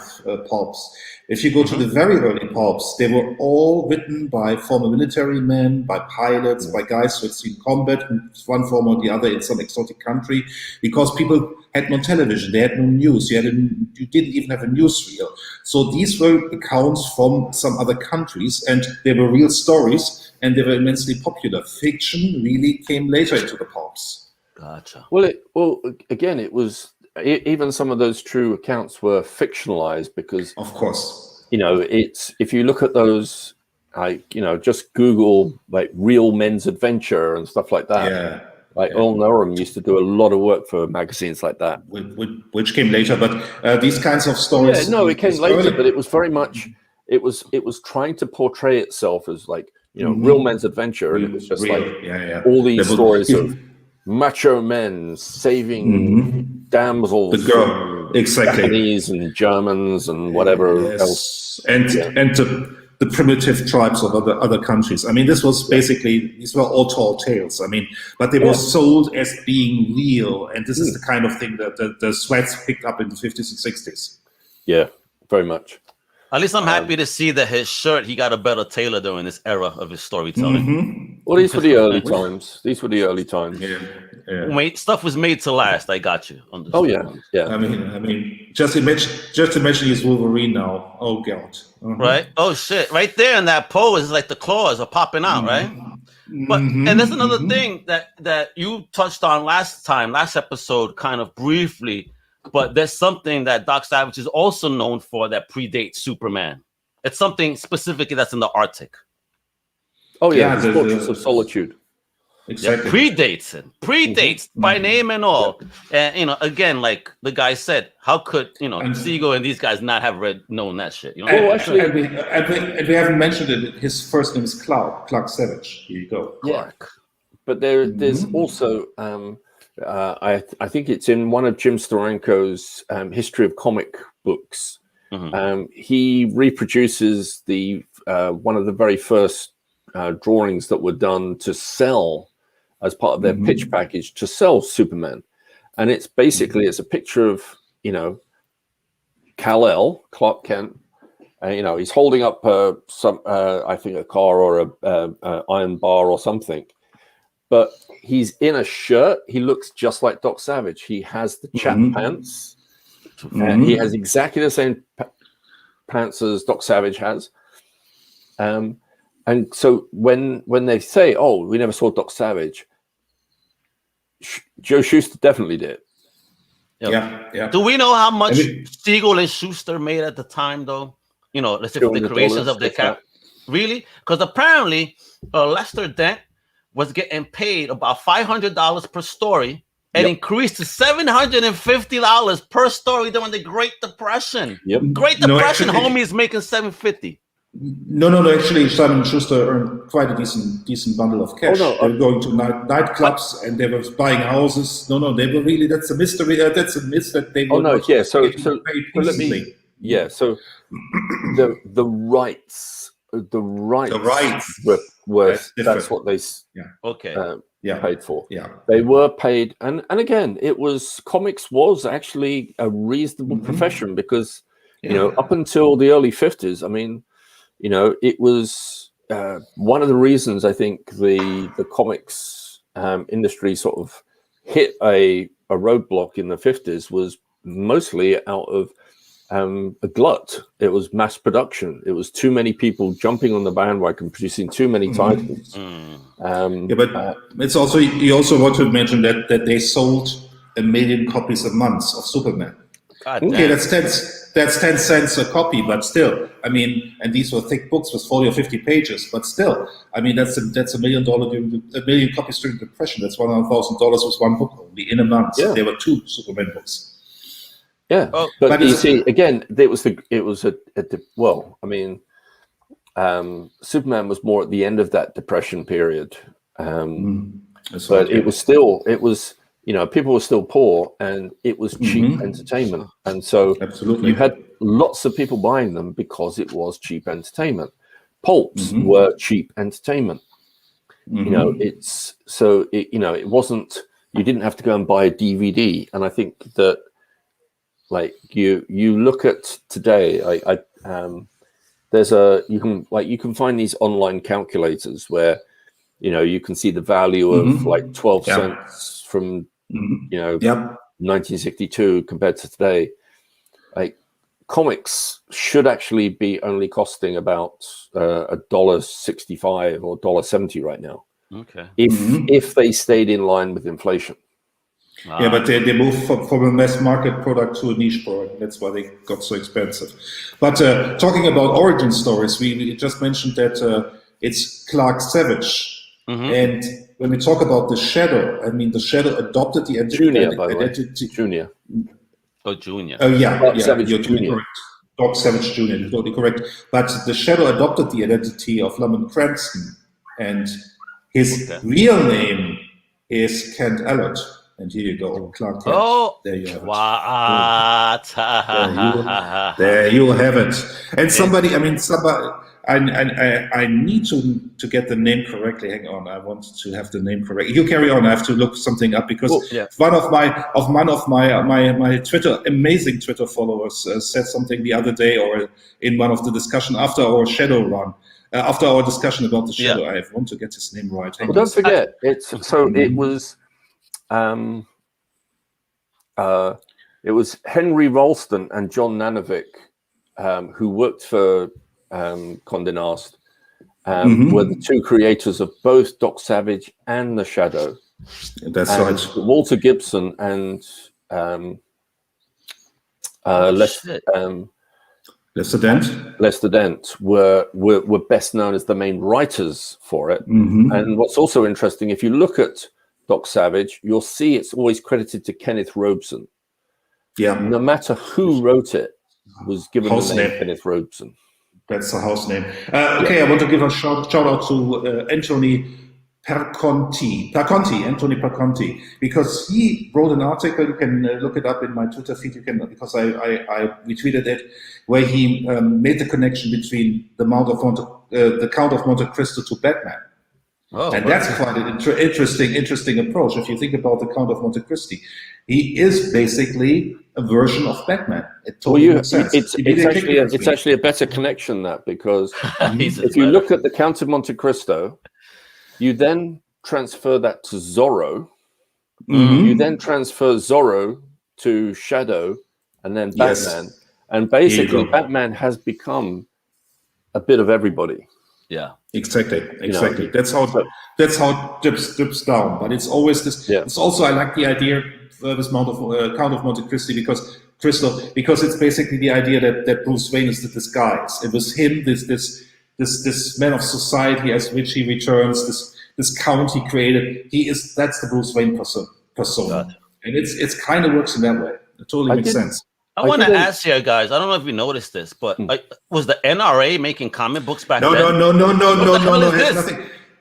pulps. If you go to the very early pulps, they were all written by former military men, by pilots, by guys who had seen combat in one form or the other in some exotic country, because people had no television, they had no news, you didn't even have a newsreel. So these were accounts from some other countries, and they were real stories, and they were immensely popular. Fiction really came later into the pulps. Gotcha. Well, again, it was, even some of those true accounts were fictionalized because, of course, you know, it's, if you look at those, like, you know, just Google like Real Men's Adventure and stuff like that. Earl Norham used to do a lot of work for magazines like that, which came later. But these kinds of stories, it came later, but it was very much, it was trying to portray itself as like, you know, Real Men's Adventure, and it was just all these stories of macho men saving damsels, the girl, exactly, Japanese and Germans and whatever else, and the primitive tribes of other countries. I mean, this was basically, these were all tall tales. I mean, but they were sold as being real, and this is the kind of thing that the Swedes picked up in the 50s and 60s. Yeah, very much. At least I'm happy to see that his shirt, he got a better tailor during this era of his storytelling. Well, these were the early times. Wait, stuff was made to last. I got you. Oh yeah. I mean, just imagine he's Wolverine now. Oh god. Right. Oh shit. Right there in that pose, like the claws are popping out, right? But and there's another thing that you touched on last episode, kind of briefly. But there's something that Doc Savage is also known for that predates Superman. It's something specifically that's in the Arctic. Oh yeah, the Fortress of Solitude. Exactly. Predates by name and all. And you know, again, like the guy said, how could Siegel and these guys not have known that shit? You know? Well, actually, and we haven't mentioned it. His first name is Clark Savage. Here you go, Clark. Yeah. But there's also. I think it's in one of Jim Steranko's history of comic books. He reproduces the one of the very first drawings that were done to sell as part of their pitch package to sell Superman, and it's basically it's a picture of Kal-El, Clark Kent. He's holding up some I think a car or a iron bar or something, but he's in a shirt. He looks just like Doc Savage. He has the chat pants. He has exactly the same pants as Doc Savage has. And so when they say, "Oh, we never saw Doc Savage," Joe Shuster definitely did. Yeah. Do we know how much Siegel and Schuster made at the time, though? Let's say for the creations of the character. Really? Because apparently Lester Dent was getting paid about $500 per story and increased to $750 per story during the Great Depression. Great Depression, homies making $750. No. Actually, Simon Schuster earned quite a decent bundle of cash. They were going to nightclubs and they were buying houses. No, they were really. That's a mystery. That's a myth that they. So let me. Yeah. So the rights were that's what they paid for. They were paid, and again, comics was actually a reasonable profession because up until the early 50s, I mean. It was one of the reasons I think the comics industry sort of hit a roadblock in the 50s was mostly out of a glut. It was mass production. It was too many people jumping on the bandwagon, producing too many titles. But it's also you also want to mention that they sold 1 million copies a month of Superman. Okay, that's 10 cents a copy, but still, I mean, and these were thick books with 40 or 50 pages, but still, I mean, that's $1 million during 1 million copies during the Depression. That's $100,000 with one book only in a month. Yeah. There were 2 Superman books. Yeah, but you see, again, Superman was more at the end of that Depression period, but it was. People were still poor, and it was cheap entertainment, and so you had lots of people buying them because it was cheap entertainment. Pulps were cheap entertainment. It wasn't. You didn't have to go and buy a DVD, and I think that, like you look at today, you can find these online calculators where you can see the value of like 12 cents from 1962 compared to today. Like comics should actually be only costing about $1.65 or $1.70 right now. Okay. If they stayed in line with inflation. Yeah, but they moved from a mass market product to a niche product. That's why they got so expensive. But talking about origin stories, we just mentioned that it's Clark Savage. And when we talk about the Shadow, I mean, the Shadow adopted the Junior, by the way. Junior. Oh, Junior. Oh, yeah. Savage You're Jr. correct. Doc Savage Jr., you're totally correct. But the Shadow adopted the identity of Lamont Cranston. And his real name is Kent Allard. And here you go, Clark Kent. Oh, there you have it. What? There you have it. And I need to get the name correctly. Hang on, I want to have the name correct. You carry on. I have to look something up because one of my amazing Twitter followers said something the other day, or in one of the discussion after our Shadow run. After our discussion about the Shadow, I want to get his name right. Well, don't forget, it was Henry Ralston and John Nanovic, who worked for Condé Nast, were the 2 creators of both Doc Savage and the Shadow. That's right. Walter Gibson and Lester Dent were best known as the main writers for it. And what's also interesting, if you look at Doc Savage, you'll see it's always credited to Kenneth Robeson. Yeah. No matter who wrote it, was given the name Kenneth Robeson. That's the house name. Okay, I want to give a shout out to Anthony Anthony Perconti, because he wrote an article. You can look it up in my Twitter feed. You can, because I retweeted it, where he made the connection between the Count of Monte Cristo to Batman. Oh, and that's quite an interesting approach. If you think about the Count of Monte Cristo, he is basically a version of Batman. It totally makes sense. It's actually a better connection that, because if you look at the Count of Monte Cristo, you then transfer that to Zorro. Mm-hmm. You then transfer Zorro to Shadow, and then Batman. Yes. And basically, Batman has become a bit of everybody. Yeah, exactly. That's how it drips down. But it's always this. Yeah. It's also, I like the idea of this Count of Monte Cristo because it's basically the idea that Bruce Wayne is the disguise. It was him, this man of society as which he returns, this count he created. That's the Bruce Wayne persona, and it's kind of works in that way. It totally makes sense. I want to ask you guys. I don't know if you noticed this, but was the NRA making comic books back then? No.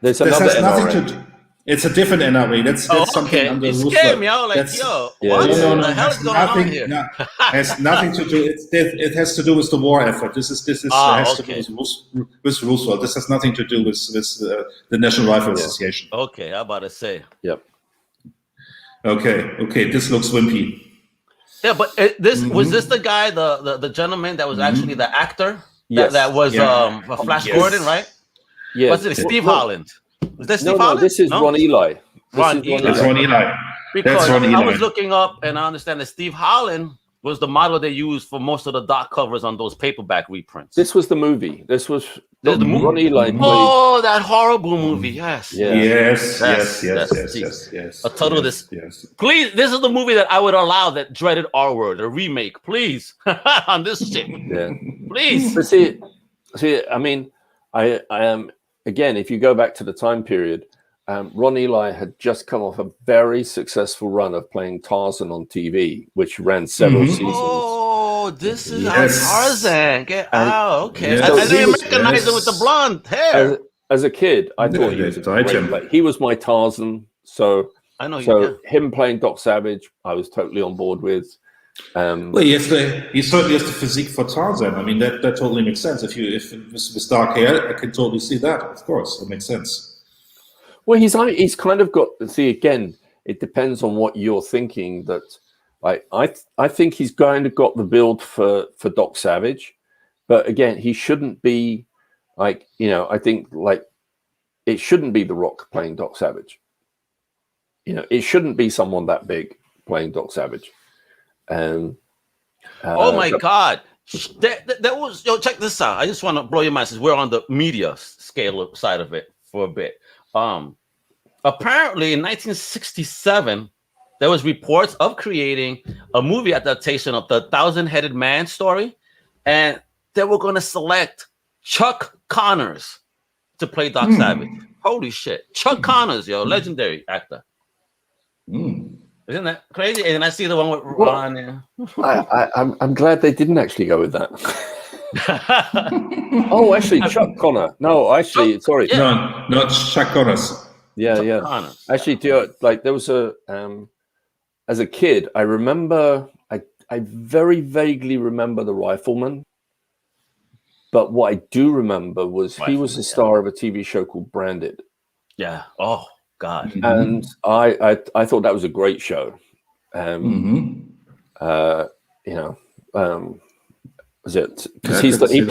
This has nothing to do. It's a different NRA. That's something under Roosevelt. Scared me. I was like, what the hell is going on here? Has nothing to do. It has to do with the war effort. This has to do with Roosevelt. This has nothing to do with the National Rifle Association. Okay, I'm about to say. Yep. Okay. This looks wimpy. Yeah, but was this the guy, the gentleman that was actually the actor? Yes. That was Flash Gordon, right? Yes. Was it Steve Holland? Was that Steve Holland? No, this is Ron Eli. Ron Eli. Because I was looking up, and I understand that Steve Holland was the model they used for most of the dot covers on those paperback reprints. This was the movie. This was the movie. Ron Eli. Oh, that horrible movie. Yes. Yes. A total this. Yes. Please, this is the movie that I would allow that dreaded R word, a remake, please, on this shit. Yeah. Please. But see, I mean, I am, again, if you go back to the time period, Ron Eli had just come off a very successful run of playing Tarzan on TV, which ran several seasons. Oh, this is Tarzan. Okay. Yes. I didn't recognize it with the blonde hair. As a kid, I thought he was great. He was my Tarzan. So I know. So him playing Doc Savage, I was totally on board with. Well, he certainly has the physique for Tarzan. I mean, that totally makes sense. If with dark hair, I can totally see that. Of course, that makes sense. Well, he's kind of got. See, again, it depends on what you're thinking. That I think he's kind of got the build for Doc Savage, but again, he shouldn't be I think it shouldn't be The Rock playing Doc Savage. It shouldn't be someone that big playing Doc Savage. Oh my God. That was, check this out. I just want to blow your mind since we're on the media scale side of it for a bit. Apparently in 1967, there was reports of creating a movie adaptation of the Thousand-Headed Man story, and they were going to select Chuck Connors to play Doc Savage. Holy shit. Chuck Connors, legendary actor. Isn't that crazy? And I see the one with Ron. I'm glad they didn't actually go with that. Oh, actually, Chuck Connor. No, actually, sorry. Yeah. No, not Chuck Connors. Yeah. Connors. Actually, there was as a kid, I remember, I very vaguely remember The Rifleman. But what I do remember was he was the star of a TV show called Branded. Yeah. Oh, God. And I thought that was a great show. Was it because he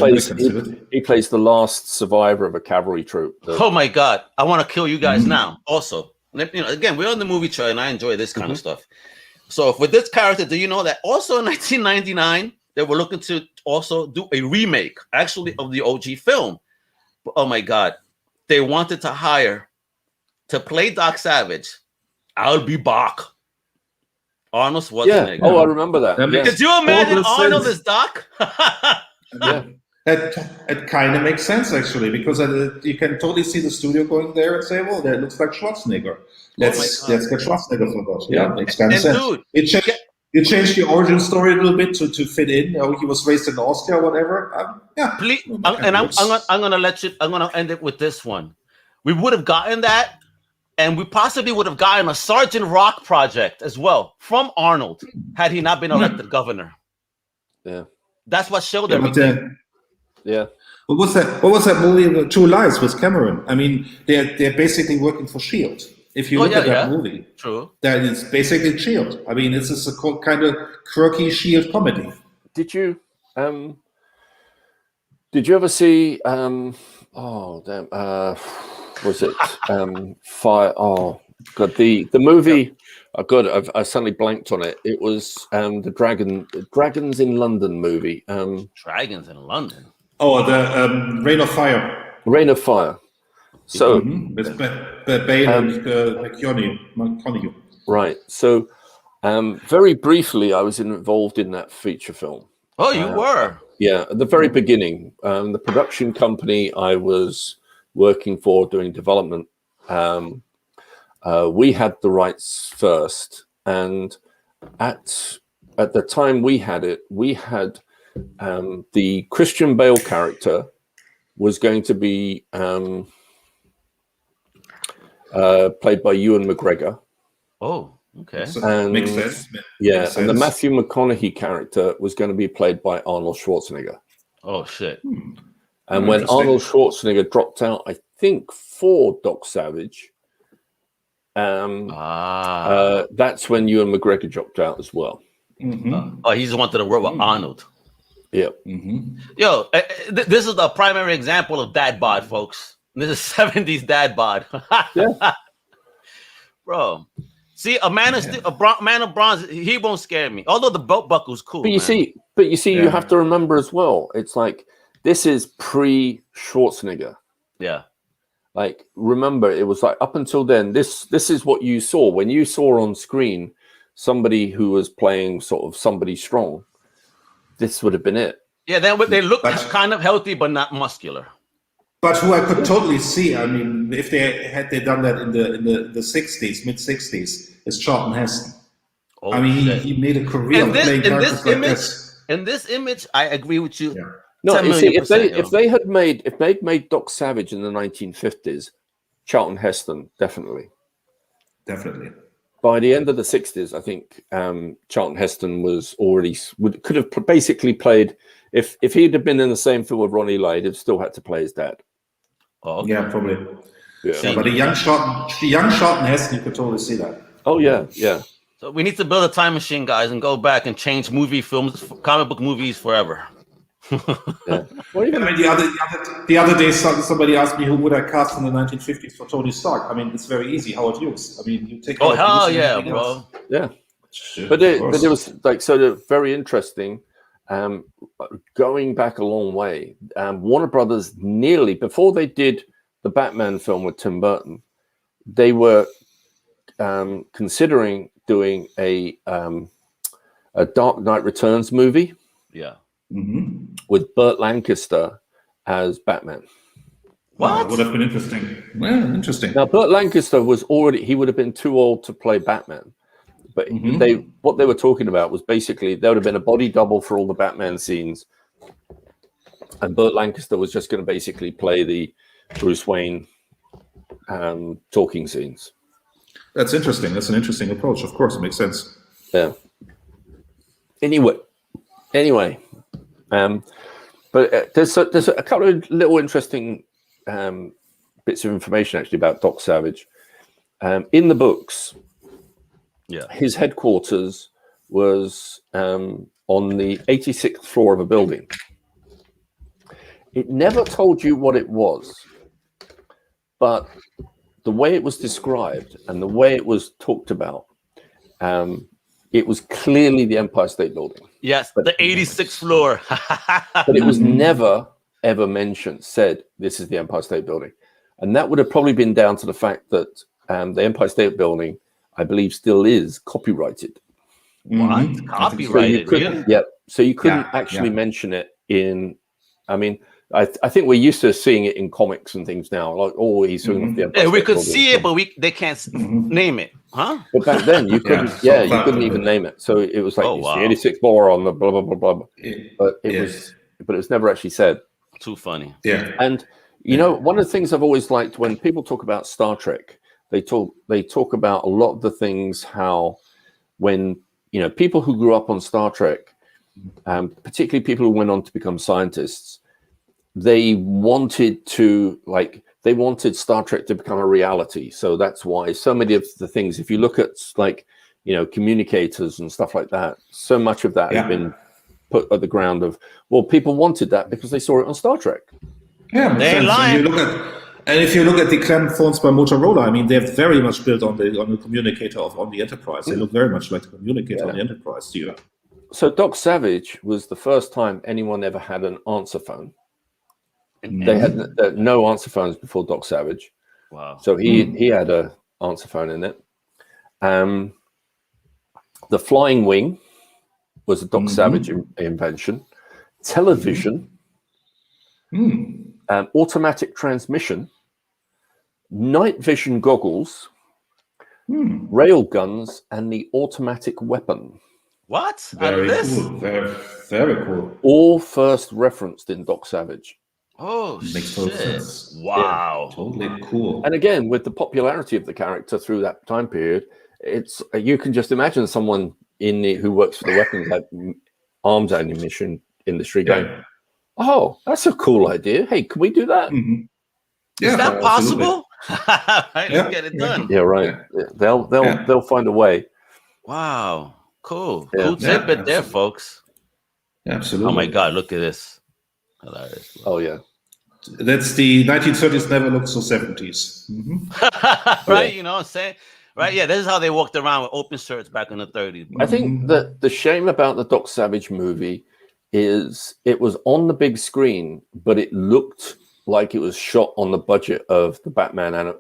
plays the last survivor of a cavalry troop. Oh my God! I want to kill you guys now. Also, again, we're on the movie trail, and I enjoy this kind of stuff. So, with this character, do you know that also in 1999 they were looking to also do a remake, actually, of the OG film? But, oh my God! They wanted to hire to play Doc Savage. I'll be back. Arnold Schwarzenegger. Yeah. Oh, I remember that. Could you imagine Arnold as Doc? Yeah. It kind of makes sense, actually, because you can totally see the studio going there and say, well, that looks like Schwarzenegger. Let's get Schwarzenegger for that. Yeah, makes kind of sense. Dude, you changed the origin story a little bit to fit in. He was raised in Austria or whatever. Please, I'm gonna let you. I'm gonna end it with this one. We would have gotten that And we possibly would have gotten a Sergeant Rock project as well from Arnold had he not been elected governor. Yeah. That's what showed Yeah, everything. Yeah. What was that movie, True Lies, with Cameron? I mean, they're basically working for Shield. If you look at that movie, true. that is basically Shield. I mean, this is a kind of quirky Shield comedy. Did you ever see oh damn was it Fire? Oh god, the movie. Oh god, I suddenly blanked on it. It was the Dragons in London movie. Dragons in London. Oh, the Reign of Fire. Reign of Fire. So With Bale and McConaughey. right. So very briefly, I was involved in that feature film. Oh, you were? Yeah, at the very beginning, the production company I was working for doing development, we had the rights first, and at the time we had it, we had the Christian Bale character was going to be played by Ewan McGregor. Oh, okay. And, makes sense. Yeah, Makes and the sense. Matthew McConaughey character was going to be played by Arnold Schwarzenegger. Oh, shit. And when Interesting. Arnold Schwarzenegger dropped out, I think for Doc Savage, that's when Ewan McGregor dropped out as well. Oh, he just wanted to work with Arnold. Yeah. Yo, this is the primary example of dad bod, folks. This is 70s dad bod. Yeah. Bro. See, a man of man of bronze, he won't scare me. Although the belt buckle's cool. But you see, you have to remember as well, it's like this is pre-Schwarzenegger. Yeah. Like, remember, it was like up until then, this is what you saw. When you saw on screen somebody who was playing sort of somebody strong, this would have been it. Yeah, they look kind of healthy, but not muscular. But who I could totally see, I mean, if they done that in the 60s, mid 60s, is Charlton Heston. Oh, I mean, he made a career playing characters like this. In this image, I agree with you. Yeah. No, you see, if they'd made Doc Savage in the 1950s, Charlton Heston definitely. By the end of the 60s, I think Charlton Heston was could have basically played. If he'd have been in the same film with Ronnie Lyle, he'd still had to play his dad. Oh, okay. Yeah, probably. Yeah. But the young Charlton Heston, you could totally see that. Oh yeah, yeah. So we need to build a time machine, guys, and go back and change comic book movies forever. Yeah. I mean, the other day, somebody asked me who would I cast in the 1950s for Tony Stark. I mean, it's very easy. Howard Hughes. I mean, you take. Oh hell yeah, bro! Yeah, but it was like so very interesting. Going back a long way, Warner Brothers nearly before they did the Batman film with Tim Burton, they were considering doing a Dark Knight Returns movie. Yeah. With Burt Lancaster as Batman. What? Would have been interesting. Well, interesting. Now, Burt Lancaster he would have been too old to play Batman. But what they were talking about was basically there would have been a body double for all the Batman scenes. And Burt Lancaster was just going to basically play the Bruce Wayne talking scenes. That's interesting. That's an interesting approach. Of course, it makes sense. Yeah. Anyway. But there's a couple of little interesting bits of information actually about Doc Savage. In the books, his headquarters was on the 86th floor of a building. It never told you what it was, but the way it was described and the way it was talked about, it was clearly the Empire State Building. Yes, the 86th floor. But it was never, ever said, this is the Empire State Building. And that would have probably been down to the fact that the Empire State Building, I believe, still is copyrighted. What? Copyrighted? So you couldn't actually mention it in, I mean, I think we're used to seeing it in comics and things now. Like, oh, he's talking about the Empire State we could Building. see it, but they can't name it. Huh? But back then you couldn't. You couldn't even name it. So it was like it's the 86th floor on the blah blah blah blah. But it was never actually said. Too funny. Yeah. And you know, one of the things I've always liked when people talk about Star Trek, they talk about a lot of the things, how when, you know, people who grew up on Star Trek, particularly people who went on to become scientists, they wanted Star Trek to become a reality. So that's why so many of the things, if you look at like, you know, communicators and stuff like that, so much of that has been put at the ground of, well, people wanted that because they saw it on Star Trek. Yeah, makes sense. And if you look at the clamp phones by Motorola, I mean, they're very much built on the communicator on the Enterprise. They look very much like the communicator on the Enterprise. So Doc Savage was the first time anyone ever had an answer phone. They had no answer phones before Doc Savage. Wow. So he had a answer phone in it. The flying wing was a Doc Savage invention. Television, automatic transmission, night vision goggles, rail guns, and the automatic weapon. What? Very cool. Very, very cool. All first referenced in Doc Savage. Oh, makes total sense. Wow. Yeah, totally cool. And again, with the popularity of the character through that time period, it's you can just imagine someone who works for the weapons like arms ammunition industry going, "Oh, that's a cool idea. Hey, can we do that? Is that possible? Let's get it done." Yeah, right. Yeah. They'll find a way. Wow, cool. Yeah. Cool tidbit there, folks. Yeah, absolutely. Oh my God, look at this. Hilarious. Oh yeah. That's the 1930s never looked so 70s. Right, you know what I'm saying? Right, yeah, this is how they walked around with open shirts back in the 30s. I think that the shame about the Doc Savage movie is it was on the big screen, but it looked like it was shot on the budget of the Batman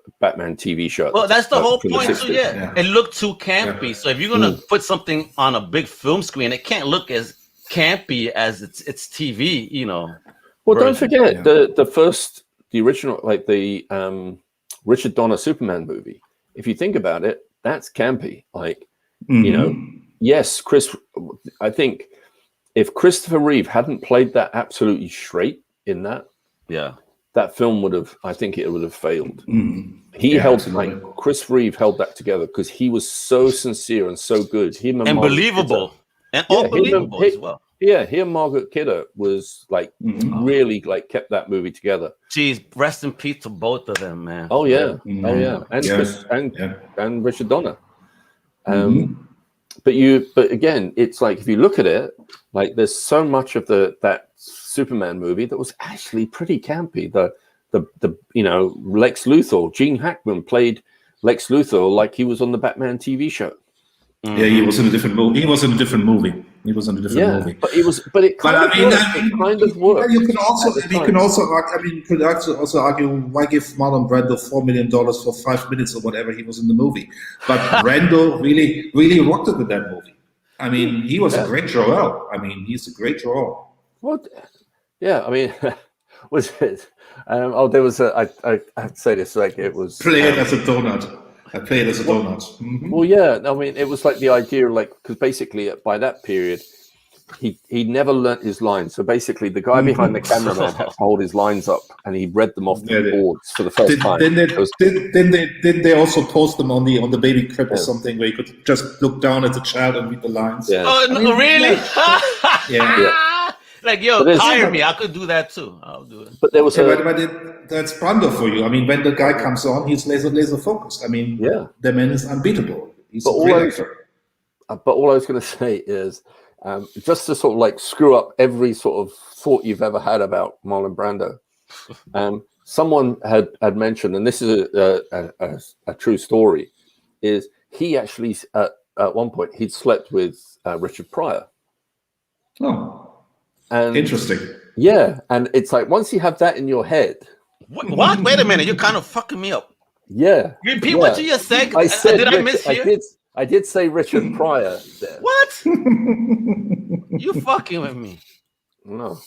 TV show. Well, that's the whole point too, It looked too campy. So if you're gonna put something on a big film screen, it can't look as campy as it's TV, you know. Well, don't forget the original, like the Richard Donner Superman movie. If you think about it, that's campy. Like, you know, yes, I think if Christopher Reeve hadn't played that absolutely straight in that, that film would have failed. He held, like, Chris Reeve held that together because he was so sincere and so good. And believable. And unbelievable as well. Yeah, he and Margaret Kidder was like really like kept that movie together. Jeez, rest in peace to both of them, man. Oh yeah, and Richard Donner. But again, it's like if you look at it, like there's so much of that Superman movie that was actually pretty campy. The you know, Lex Luthor, Gene Hackman played Lex Luthor like he was on the Batman TV show. Yeah, he was in a different movie. But it kind of worked. You can also argue why give Marlon Brando $4 million for 5 minutes or whatever he was in the movie. But Brando really rocked it with that movie. I mean, he was a great Jor-El. I mean, he's a great Jor-El. What? Yeah, I mean, was it? There was I have to say this, like it was. Play it as a donut. I played as a donut. Well, yeah, I mean, it was like the idea, like, because basically by that period, he never learnt his lines. So basically, the guy behind the cameraman had to hold his lines up, and he read them off the boards for the first time. Didn't they also post them on the baby crib or something where you could just look down at the child and read the lines? Yeah. Oh, no, really? Yeah. Like, yo, hire me. I could do that too. I'll do it. But there was that's Brando for you. I mean, when the guy comes on, he's laser focused. I mean, the man is unbeatable. He's a great actor. But all I was going to say is, just to sort of like screw up every sort of thought you've ever had about Marlon Brando, someone had mentioned, and this is a true story, is he actually at one point he'd slept with Richard Pryor. Oh. And interesting. Yeah, and it's like once you have that in your head. What? Wait a minute, you're kind of fucking me up. Yeah. Repeat what you just said. I said did I miss you? I did say Richard Pryor there. What? You fucking with me? No.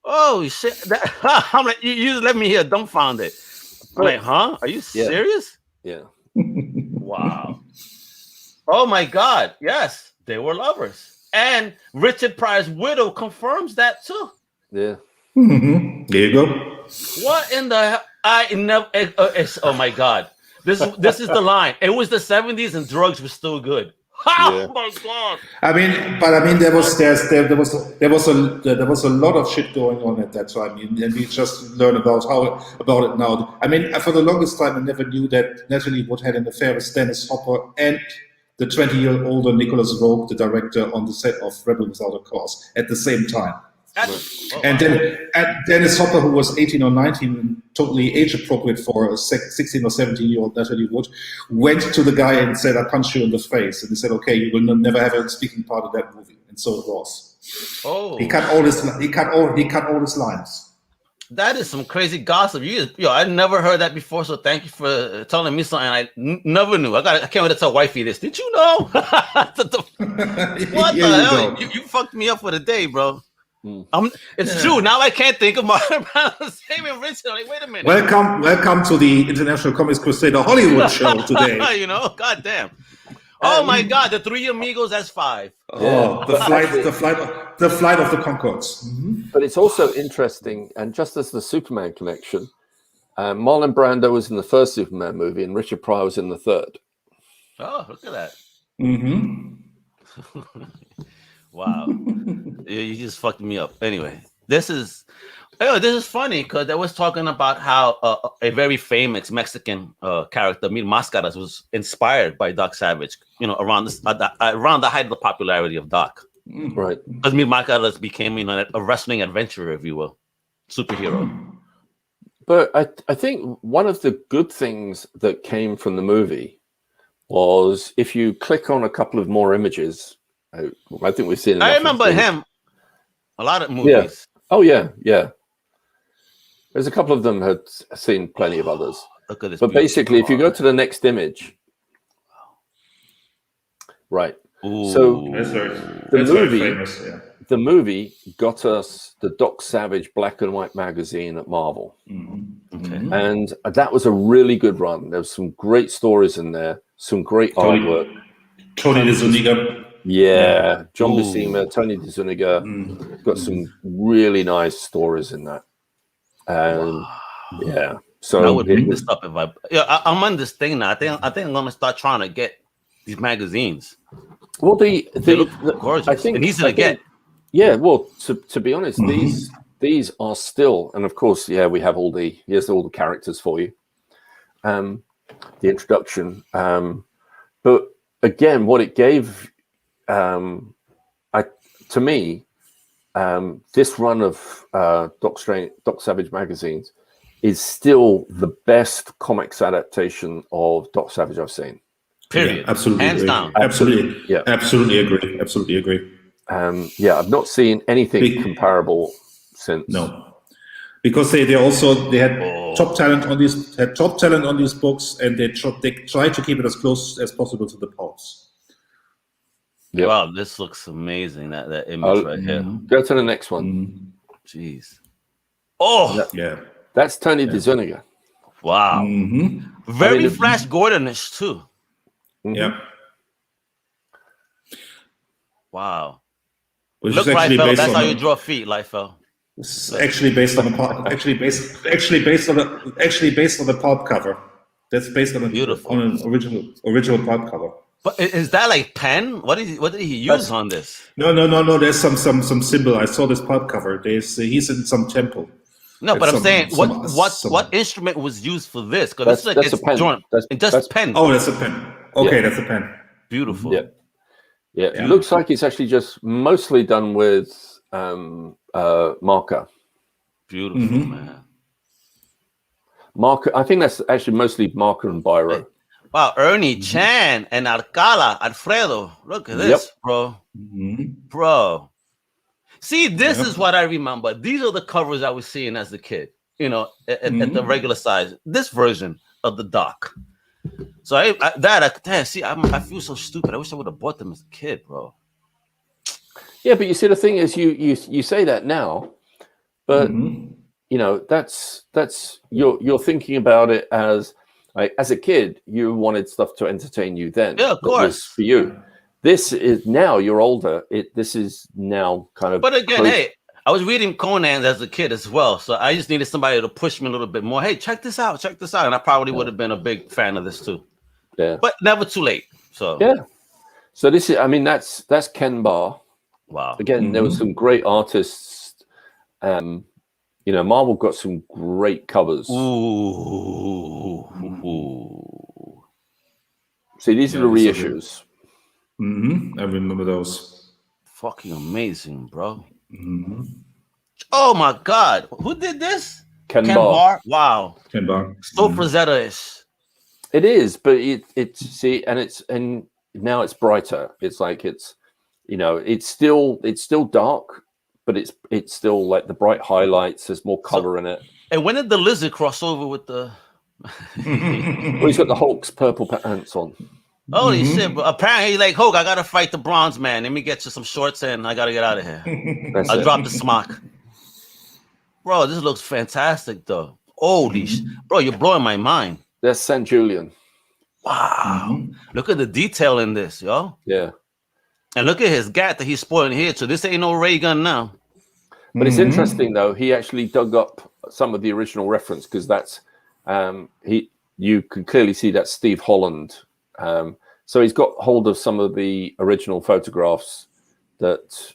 Oh shit! I'm like, you let me hear dumbfounded. I'm like, huh? Are you serious? Yeah. Wow. Oh my God! Yes, they were lovers. And Richard Pryor's widow confirms that too. Yeah. There you go. What in the hell? I never. Oh my God! This is the line. It was the 70s and drugs were still good. Oh my god! There was a lot of shit going on at that time, and we just learn about it now. I mean, for the longest time, I never knew that Natalie Wood had an affair with Dennis Hopper and the 20-year-older Nicholas Roeg, the director on the set of Rebel Without a Cause, at the same time. Then Dennis Hopper, who was 18 or 19, totally age appropriate for a 16 or 17-year-old Natalie Wood, went to the guy and said, "I punch you in the face." And he said, "Okay, you will never have a speaking part of that movie." And so it was. Oh, he cut all his lines. That is some crazy gossip. I never heard that before. So thank you for telling me something I never knew. I can't wait to tell wifey this. Did you know? What the hell? You fucked me up for the day, bro. It's true. Now I can't think of Marlon Brando saving Richard. Like, wait a minute. Welcome to the International Comics Crusader Hollywood show today. Goddamn. Oh my God, the Three Amigos. That's 5. Oh, the flight of the Conchords. Mm-hmm. But it's also interesting, and just as the Superman connection, Marlon Brando was in the first Superman movie, and Richard Pryor was in the third. Oh, look at that. Mm-hmm. Wow. You just fucked me up. Anyway, this is funny because I was talking about how a very famous Mexican character, Mil Máscaras, was inspired by Doc Savage, around the height of the popularity of Doc. Right. Because Mil Máscaras became, a wrestling adventurer, if you will, superhero. But I think one of the good things that came from the movie was if you click on a couple of more images, I think we've seen. I remember him. A lot of movies. Yeah. Oh yeah. There's a couple of them had seen plenty of others. Look at this. But basically, if you go to the next image, right. Ooh. So the movie got us the Doc Savage black and white magazine at Marvel. Mm-hmm. Okay. And that was a really good run. There was some great stories in there, some great artwork. Tony DeZuniga. Yeah, John Buscema, Tony DeZuniga, got some really nice stories in that. And yeah, so I would pick this up if I'm on this thing now. I think I'm gonna start trying to get these magazines. Well, they look gorgeous. I think and easy to get. Yeah, well, to be honest, these are still, and of course, we have here's all the characters for you, the introduction. But again, what it gave. To me, this run of Doc Savage magazines is still the best comics adaptation of Doc Savage I've seen. Period. Yeah, absolutely. Hands agree. down. Absolutely. Yeah. Absolutely agree. Absolutely agree. I've not seen anything comparable since. No, because they had top talent on these books, and they tried to keep it as close as possible to the pulps. Yep. Wow, this looks amazing. That image right here. Go to the next one. Jeez. Oh, yeah. That's Tony DeZuniga. Wow. Mm-hmm. Very Flash Gordonish too. Mm-hmm. Yeah. Wow. Which Look, is actually Liefeld, based that's on how you draw feet, Liefeld. This is actually based on the pulp cover. That's based on an original pulp cover. But is that like pen? What did he use on this? No. There's some symbol. I saw this pulp cover. He's in some temple. No, but I'm saying what instrument was used for this? Because it's like it's a pen. drawn. That's pen. Oh, that's a pen. Okay, that's a pen. Beautiful. Yeah. It looks like it's actually just mostly done with marker. Beautiful, man. Marker. I think that's actually mostly marker and biro. Hey. Wow, Ernie Chan and Alfredo. Look at this, bro. Bro. See, this is what I remember. These are the covers I was seeing as a kid, at the regular size. This version of the Doc. So I feel so stupid. I wish I would have bought them as a kid, bro. Yeah, but you see, the thing is, you say that now, but that's you're thinking about it as. As a kid, you wanted stuff to entertain you then. Yeah, of course. For you. This is now you're older. This is now kind of. But again, I was reading Conan as a kid as well, so I just needed somebody to push me a little bit more. Hey, check this out, and I probably would have been a big fan of this too. Yeah, but never too late. So yeah. So this is, I mean, that's Ken Barr. wow. Again, there were some great artists. You know, Marvel got some great covers. Ooh. See, these are the reissues. I remember those. Fucking amazing, bro. Oh my God, who did this? Ken Barr. Wow. Ken Barr. So Frazetta-ish. It is, but and now it's brighter. It's like you know, it's still dark, but it's still like the bright highlights. There's more color in it. And when did the Lizard cross over with the? Well, he's got the Hulk's purple pants on. Holy shit! But apparently, like Hulk, I gotta fight the Bronze Man. Let me get you some shorts and I gotta get out of here. I'll drop the smock. Bro, this looks fantastic, though. Holy bro, you're blowing my mind. There's St. Julian. Wow. Look at the detail in this, yo. Yeah. And look at his gat that he's spoiling here. So this ain't no ray gun now. But it's interesting, though. He actually dug up some of the original reference because that's you can clearly see that's Steve Holland. So he's got hold of some of the original photographs that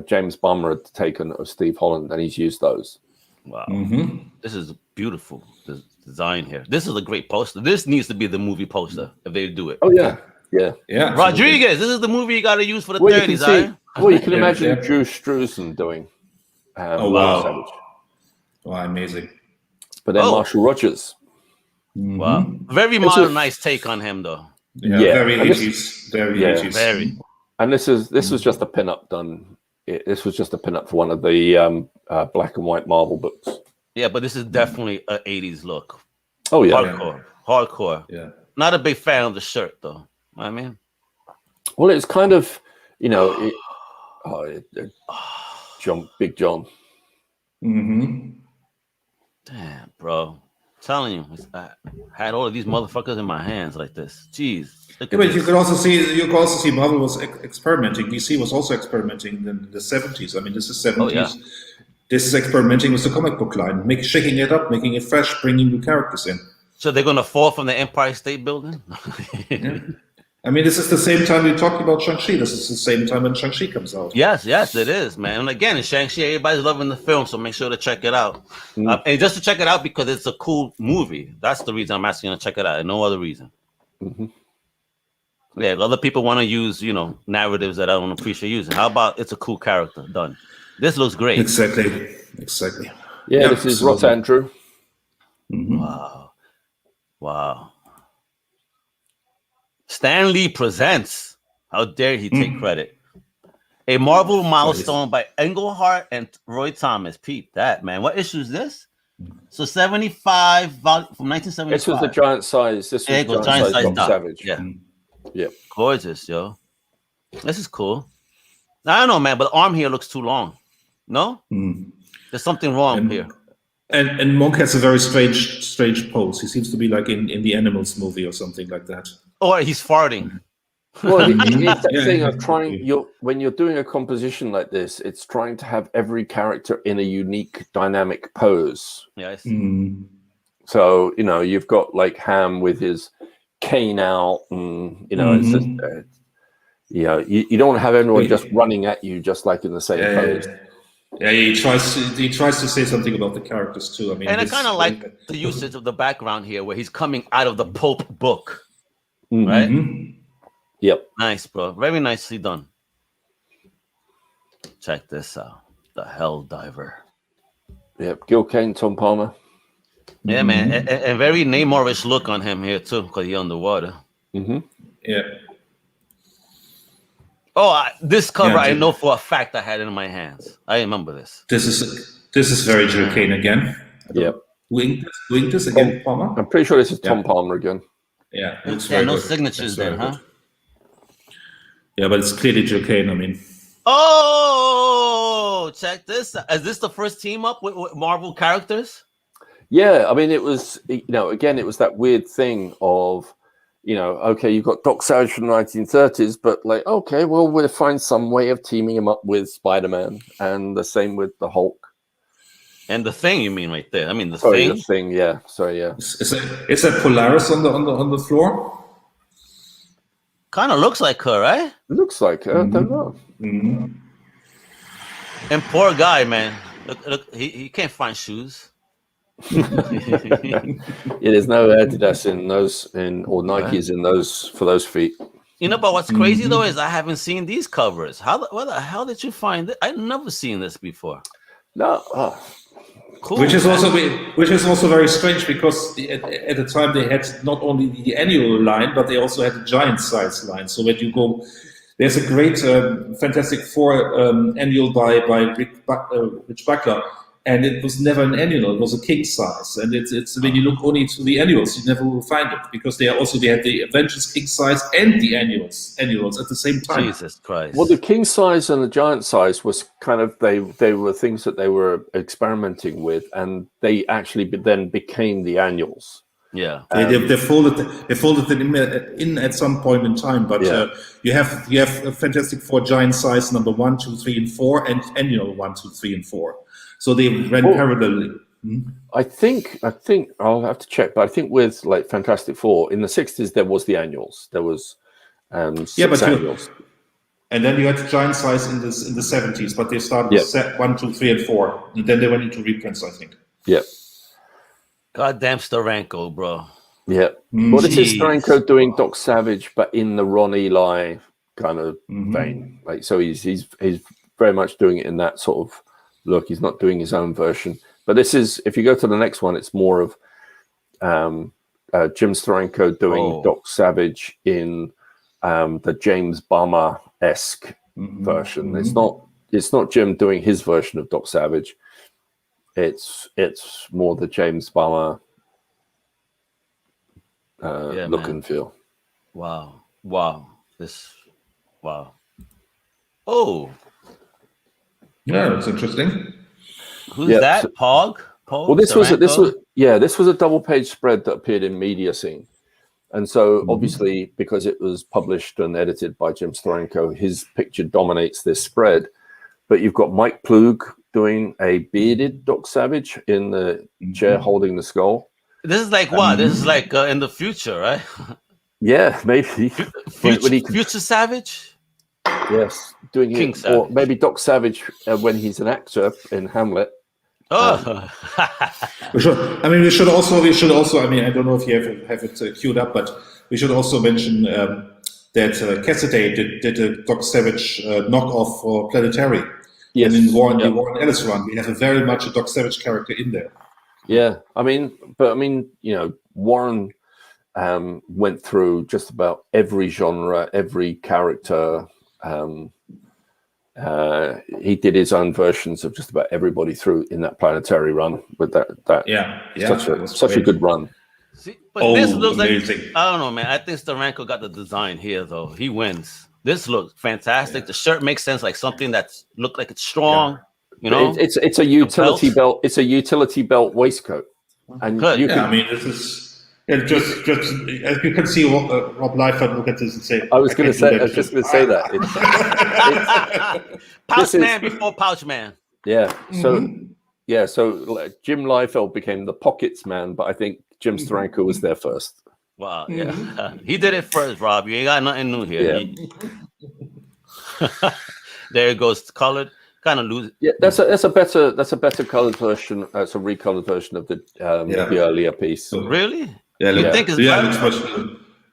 James Bummer had taken of Steve Holland, and he's used those. Wow. This is beautiful. This design here. This is a great poster. This needs to be the movie poster if they do it. Oh, yeah. Yeah. Rodriguez, this is the movie you got to use for the 30s, right? Well, you can imagine Drew Struzan doing. Wow. Savage. Wow, amazing. But then Marshall Rogers. Wow. Very modernized take on him, though. Yeah. Very 80s. Very 80s. Very. And this was just a pinup done. This was just a pinup for one of the black and white Marvel books. Yeah, but this is definitely an 80s look. Oh, yeah. Hardcore. Yeah. Not a big fan of the shirt, though. I mean, well, it's kind of, you know, Big John. Damn, bro. Telling you, I had all of these motherfuckers in my hands like this. Jeez. Yeah, but you could also see Marvel was experimenting. DC was also experimenting in the 70s. I mean, this is 70s. Oh, yeah. This is experimenting with the comic book line, shaking it up, making it fresh, bringing new characters in. So they're going to fall from the Empire State Building? Yeah. I mean, this is the same time we talked about Shang-Chi. This is the same time when Shang-Chi comes out. Yes, it is, man. And again, in Shang-Chi, everybody's loving the film, so make sure to check it out. And just to check it out because it's a cool movie. That's the reason I'm asking you to check it out, and no other reason. Yeah, other people want to use, you know, narratives that I don't appreciate using. How about it's a cool character done? This looks great. Exactly. Yeah, this is Ross Andrew. Wow. Stan Lee presents. How dare he take credit? A Marvel milestone by Englehart and Roy Thomas. Pete, that, man. What issue is this? So 75 from 1975. This was the giant size. This was giant size Tom Savage. Yeah. Gorgeous, yo. This is cool. I don't know, man, but the arm here looks too long. No? There's something wrong here. And Monk has a very strange pose. He seems to be like in the Animals movie or something like that. Or he's farting. Well, it's that thing of when you're doing a composition like this, it's trying to have every character in a unique, dynamic pose. Yes. So, you know, you've got like Ham with his cane out, and you know, it's just, you don't have everyone just running at you, just like in the same pose. Yeah, he tries to say something about the characters too. I mean, and I kind of like the usage of the background here, where he's coming out of the Pope book, right? Yep. Nice, bro. Very nicely done. Check this out. The Hell Diver. Yep. Gil Kane, Tom Palmer. Yeah, man. And very Neymar-ish look on him here, too, because he's underwater. Yeah. Oh, this cover I know for a fact I had it in my hands. I remember this. This is very Gil Kane again. Yep. Doing this again, Palmer? I'm pretty sure this is Tom Palmer again. Yeah. No signatures then, huh? Yeah, but it's clearly Gil Kane, I mean. Oh, check this. Is this the first team up with Marvel characters? Yeah, I mean, it was, you know, again, it was that weird thing of, okay, you've got Doc Savage from the 1930s, but like, okay, well, we'll find some way of teaming him up with Spider-Man, and the same with the Hulk. And the Thing, you mean right there? I mean the Sorry, Thing. the Thing, yeah. Sorry, yeah. Is that Polaris on the floor? Kind of looks like her, right? It looks like her. I don't know. Mm-hmm. And poor guy, man. Look, he can't find shoes. There's no Adidas in those, or Nikes in those for those feet. But what's crazy though is I haven't seen these covers. What the hell did you find it? I've never seen this before. No, cool. Which is also very strange, because at the time they had not only the annual line, but they also had the giant size line. So when you go, there's a great Fantastic Four annual by Rich Buckler. And it was never an annual; it was a king size. And it's when you look only to the annuals, you never will find it, because they had the Avengers king size and the annuals at the same time. Jesus Christ! Well, the king size and the giant size was kind of they were things that they were experimenting with, and they actually then became the annuals. Yeah, they folded it in at some point in time, but you have a Fantastic Four giant size number 1, 2, 3, and 4, and annual 1, 2, 3, and 4. So they ran parallelly. I think I'll have to check, but I think with like Fantastic Four in the 60s there was the annuals. There was six annuals. And then you had the giant size in the 70s, but they started with 1, 2, 3, and 4, and then they went into reprints, I think. Yeah. Goddamn Steranko, bro. Yeah. Well, this is Steranko doing Doc Savage, but in the Ron Eli kind of vein. Like, so he's very much doing it in that sort of look. He's not doing his own version. But this is, if you go to the next one, it's more of Jim Steranko doing Doc Savage in the James Bummer-esque version. It's not Jim doing his version of Doc Savage. It's more the James Bummer look and feel. Wow. Oh. Yeah, that's interesting. Who's that? Pog? Well, this was a double page spread that appeared in Media Scene. And so obviously, because it was published and edited by Jim Steranko, his picture dominates this spread. But you've got Mike Ploog doing a bearded Doc Savage in the chair holding the skull. This is like what? This is like in the future, right? Yeah, maybe. Future Savage? Yes, doing King it, Savage. or maybe Doc Savage when he's an actor in Hamlet. Oh, we should also. I mean, I don't know if you have it queued up, but we should also mention that Cassidy did a Doc Savage knockoff for Planetary. Yes. And in the Warren Ellis run, we have a very much a Doc Savage character in there. Yeah, Warren went through just about every genre, every character. He did his own versions of just about everybody through in that Planetary run with that. Such a good run. See, but this looks amazing. Like, I don't know, man. I think Steranko got the design here, though. He wins. This looks fantastic. Yeah. The shirt makes sense, like something that's looked like it's strong. You know, it's a utility belt. It's a utility belt waistcoat. And this is. And just as you can see, Rob Liefeld look at this and say, I was just going to say that. Pouch Man before Pouch Man. Yeah. So Jim Liefeld became the Pockets Man, but I think Jim Steranko was there first. Wow. Yeah. He did it first, Rob. You ain't got nothing new here. Yeah. There it goes, colored. Kind of lose. Yeah, that's a better colored version. It's a recolored version of the earlier piece. Really? Yeah, you think it's better? It looks much.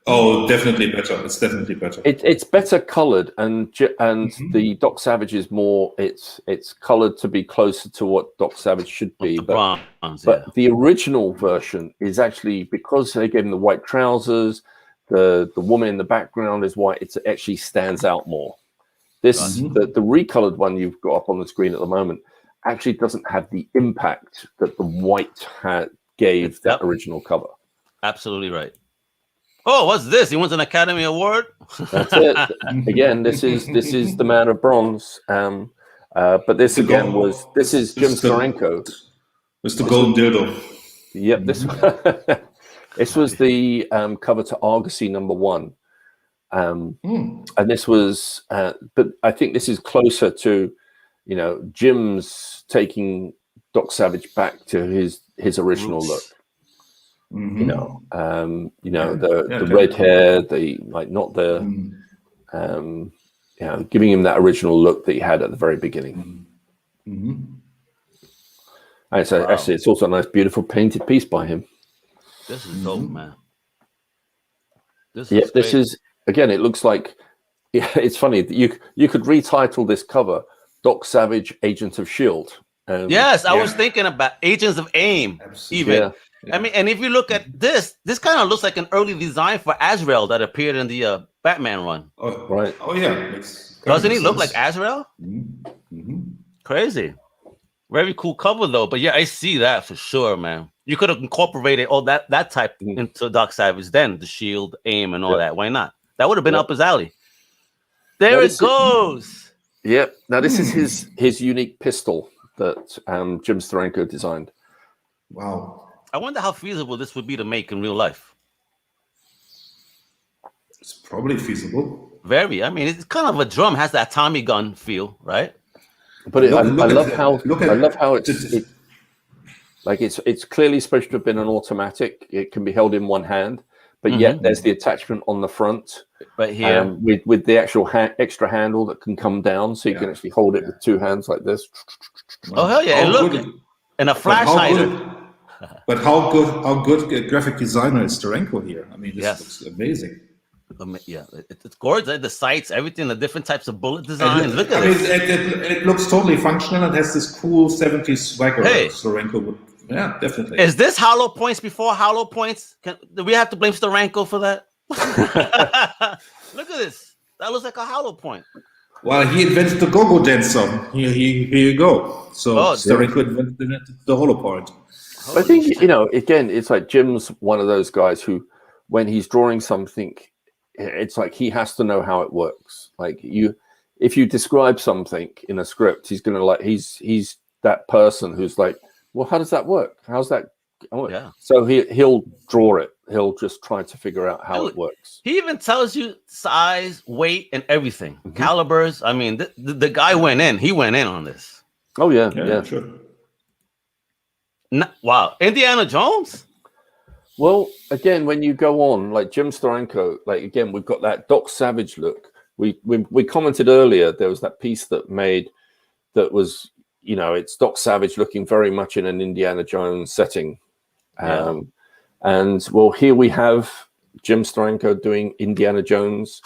Oh, definitely better. It's definitely better. It's better colored, and the Doc Savage is more. It's colored to be closer to what Doc Savage should be. But the original version is actually, because they gave him the white trousers, the woman in the background is white. It actually stands out more. This the recolored one you've got up on the screen at the moment actually doesn't have the impact that the white gave that original cover. Absolutely right. Oh, what's this? He wants an Academy Award. That's it. Again, this is the Man of Bronze. But this is Jim Steranko. Mr. Golden Dildo. Yep. This This was the cover to Argosy #1. And this was, but I think this is closer to, Jim's taking Doc Savage back to his original look. Mm-hmm. The red hair, giving him that original look that he had at the very beginning. Mm-hmm. And so actually, it's also a nice, beautiful painted piece by him. This is dope, man. This is again. It looks like, it's funny that you could retitle this cover "Doc Savage, Agent of Shield." Yes, I was thinking about Agents of AIM. Absolutely. Even. Yeah. I mean, and if you look at this kind of looks like an early design for Azrael that appeared in the Batman run. Oh, right. Oh yeah. Doesn't he look like Azrael? Mm-hmm. Crazy. Very cool cover though. But yeah, I see that for sure, man. You could have incorporated all that type into Doc Savage then, the Shield, AIM, and all that. Why not? That would have been up his alley. There it goes. Yep. Now this is his unique pistol that Jim Steranko designed. Wow. I wonder how feasible this would be to make in real life. It's probably feasible. Very. I mean, it's kind of a drum, has that Tommy gun feel, right? But I love how it's clearly supposed to have been an automatic. It can be held in one hand, but yet there's the attachment on the front right here with the actual extra handle that can come down, so you can actually hold it with two hands like this. Oh hell yeah! And look, and a flashlight. But how good a graphic designer is Steranko here? I mean, this looks amazing. Yeah, it's gorgeous. The sights, everything, the different types of bullet design. Look at this. It looks totally functional and has this cool 70s swagger. Steranko would, definitely. Is this hollow points before hollow points? Do we have to blame Steranko for that? Look at this. That looks like a hollow point. Well, he invented the go-go dance song. Here you go. So Steranko invented the hollow point. I think, again, it's like Jim's one of those guys who, when he's drawing something, it's like he has to know how it works. Like if you describe something in a script, he's gonna he's that person who's like, well, how does that work? How's that? Yeah. So he'll draw it. He'll just try to figure out how it works. He even tells you size, weight, and everything. Calibers. I mean, the guy went in. He went in on this. Oh yeah. Sure. Wow, Indiana Jones. Well, again, when you go on, like Jim Steranko, like again, we've got that Doc Savage look. We commented earlier, there was that piece that was, it's Doc Savage looking very much in an Indiana Jones setting. And well, here we have Jim Steranko doing Indiana Jones,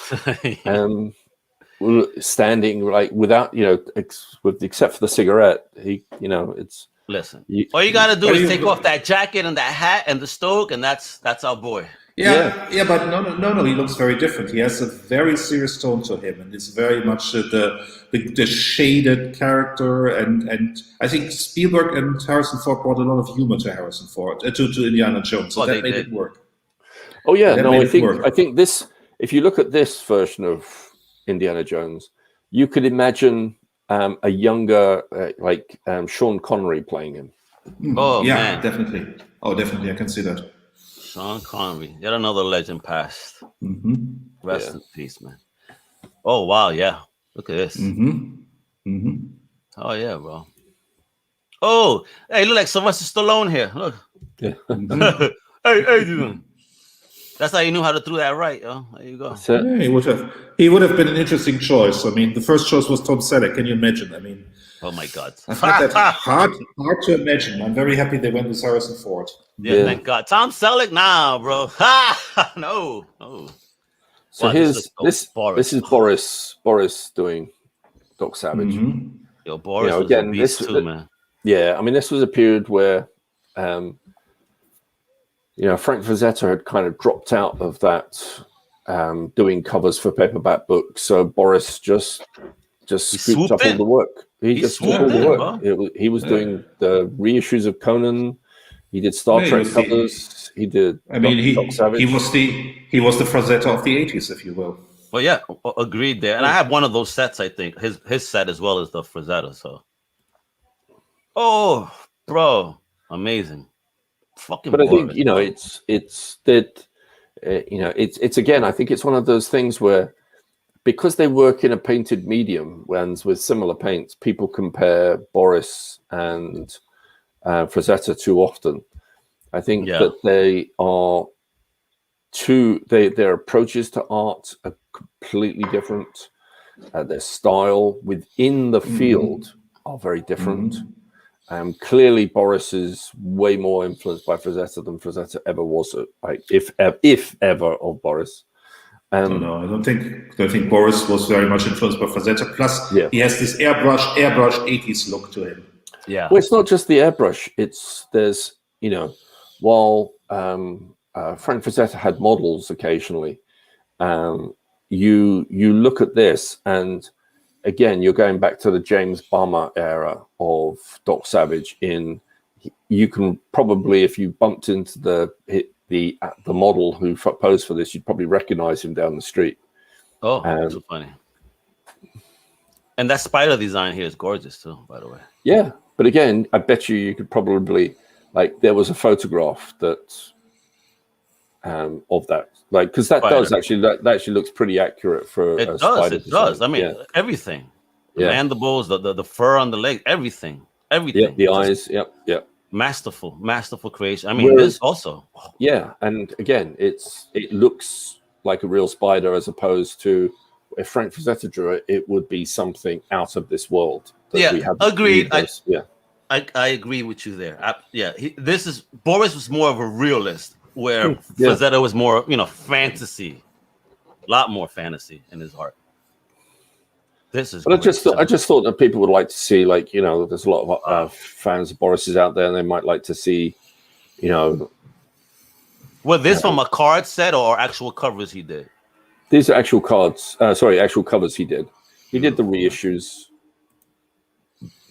standing like without, except for the cigarette. It's. Listen, all you got to do is take off that jacket and that hat and the stoke, and that's our boy. Yeah, but no, he looks very different. He has a very serious tone to him, and it's very much the shaded character. And I think Spielberg and Harrison Ford brought a lot of humor to Harrison Ford, to Indiana Jones, so that made it work. Oh yeah, I think this. If you look at this version of Indiana Jones, you could imagine a younger, Sean Connery playing him. Oh yeah, man, definitely. Oh, definitely, I can see that. Sean Connery, yet another legend passed. Mm-hmm. Rest in peace, man. Oh wow, yeah. Look at this. Oh yeah, bro. Oh, hey, you look like Sylvester Stallone here. Look. Yeah. Hey, dude. That's how you knew how to throw that right, yo. There you go. Yeah, he would have been an interesting choice. I mean, the first choice was Tom Selleck. Can you imagine? I mean, oh my God, I find that hard to imagine. I'm very happy they went with Harrison Ford. Yeah, thank God. Tom Selleck, nah, bro. No. So this is Boris doing Doc Savage. Yo, Boris was a beast too, man. Yeah, I mean, this was a period where, Frank Frazetta had kind of dropped out of that, doing covers for paperback books. So Boris just scooped up all the work. He just took all the work. He was doing the reissues of Conan. He did Star Trek covers. He did. I mean, Doc Savage. he was the Frazetta of the 80s, if you will. Well, yeah, agreed there. And I have one of those sets. I think his set as well as the Frazetta. So, oh, bro, amazing. Fucking. But I think Boris, it's that it's again. I think it's one of those things where, because they work in a painted medium and with similar paints, people compare Boris and Frazetta too often. I think that they are their approaches to art are completely different. Their style within the field are very different. Clearly, Boris is way more influenced by Frazetta than Frazetta ever was, if ever, of Boris. No, I don't think Boris was very much influenced by Frazetta. Plus, he has this airbrush 80s look to him. Yeah. Well, it's not just the airbrush. There's while Frank Frazetta had models occasionally, you look at this, and again, you're going back to the James Bummer era of Doc Savage. You can probably, if you bumped into the model who posed for this, you'd probably recognize him down the street. Oh, that's so funny. And that spider design here is gorgeous too, by the way. Yeah, but again, I bet you could probably, there was a photograph that of that, because that spider. that actually looks pretty accurate for a spider design. Does. I mean, everything. The mandibles, the fur on the leg, everything. Yeah, the eyes. Yep. Masterful creation. I mean, this also. Yeah, and again, it looks like a real spider, as opposed to, if Frank Frazetta drew it, it would be something out of this world. Agreed. I agree with you there. Boris was more of a realist, where Frazetta was more, fantasy, a lot more fantasy in his art. This is. But I just thought that people would like to see, there's a lot of fans of Boris's out there, and they might like to see, Was this from a card set or actual covers he did? These are actual cards. Actual covers he did. He did the reissues.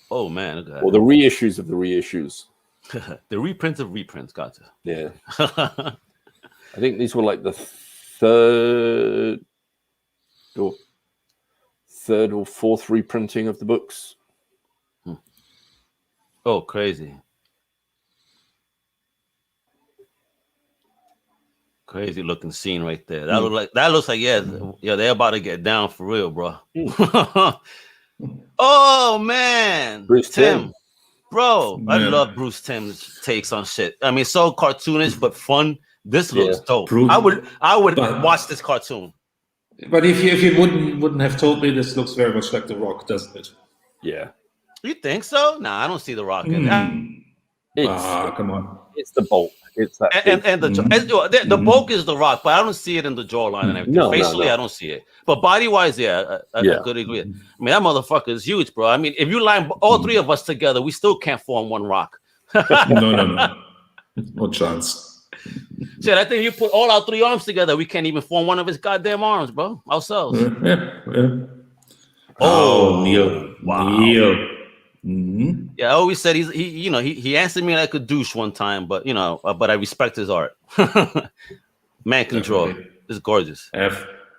Oh man! Okay. Or the reissues of the reissues. The reprints of reprints. Gotcha. Yeah. I think these were the third or fourth reprinting of the books. Oh, crazy. Crazy looking scene right there. That looks like they're about to get down for real, bro. Oh man, Bruce Timm. Bro, I love Bruce Timm's takes on shit. I mean, so cartoonish but fun. This looks dope. I would watch this cartoon. But if you wouldn't have told me, this looks very much like The Rock, doesn't it? Yeah. You think so? Nah, I don't see The Rock in that. Come on. It's the bulk. It's that. And the bulk is The Rock, but I don't see it in the jawline and everything. Facially, I don't see it. But body-wise, I could agree. I mean, that motherfucker is huge, bro. I mean, if you line all three of us together, we still can't form one Rock. No. No chance. Shit, I think you put all our three arms together, we can't even form one of his goddamn arms, bro. Ourselves. Yeah. Oh, Neil. Wow. Neil. Mm-hmm. Yeah, I always said he answered me like a douche one time, but but I respect his art. Man can draw. It's gorgeous.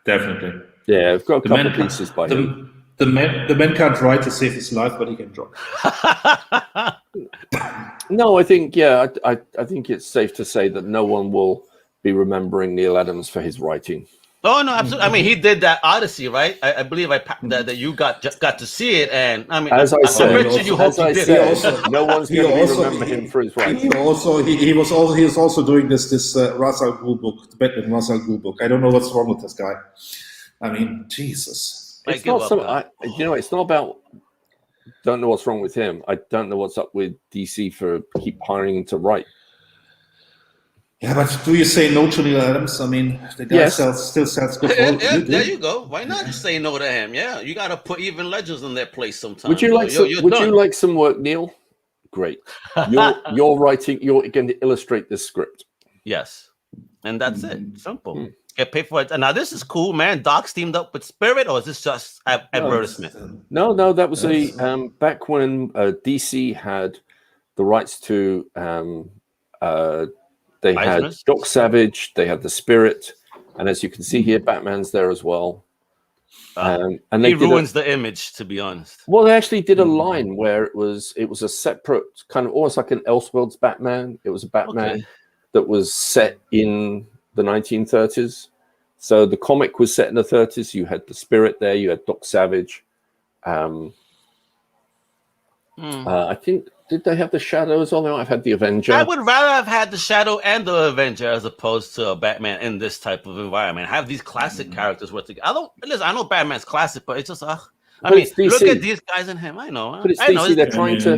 Definitely. Yeah, I've got a couple of pieces by him. The man can't write to save his life, but he can draw. No, I think I think it's safe to say that no one will be remembering Neil Adams for his writing. Oh no, absolutely. I mean, he did that Odyssey, right? I believe that you got to see it, and I mean, as I said, no one's going to remember him for his writing. He was also doing this Ra's al Ghul book, the Batman Ra's al Ghul book. I don't know what's wrong with this guy. I mean, Jesus. It's not it's not about. Don't know what's wrong with him. I don't know what's up with DC for keep hiring him to write. Yeah, but do you say no to Neil Adams? I mean, the guy still sells good. There you go. Why not just say no to him? Yeah, you got to put even legends in their place sometimes. Would you like you like some work, Neil? Great. You're writing. You're going to illustrate this script. Yes, and that's it. Simple. Get paid for it. And now this is cool, man. Doc's teamed up with Spirit, or is this just advertisement? No, that was back when DC had the rights to. They had Doc Savage, they had the Spirit, and as you can see here, Batman's there as well. And he ruins the image, to be honest. Well, they actually did a line where it was a separate kind of almost like an Elseworlds Batman. It was a Batman that was set in the 1930s. So the comic was set in the 30s. You had the Spirit there. You had Doc Savage. I think, did they have the Shadow as well? They might have had the Avenger. I would rather have had the Shadow and the Avenger as opposed to a Batman in this type of environment. Have these classic characters work together. I know Batman's classic, but it's just I mean, look at these guys in him. I know. But it's DC. They're trying to.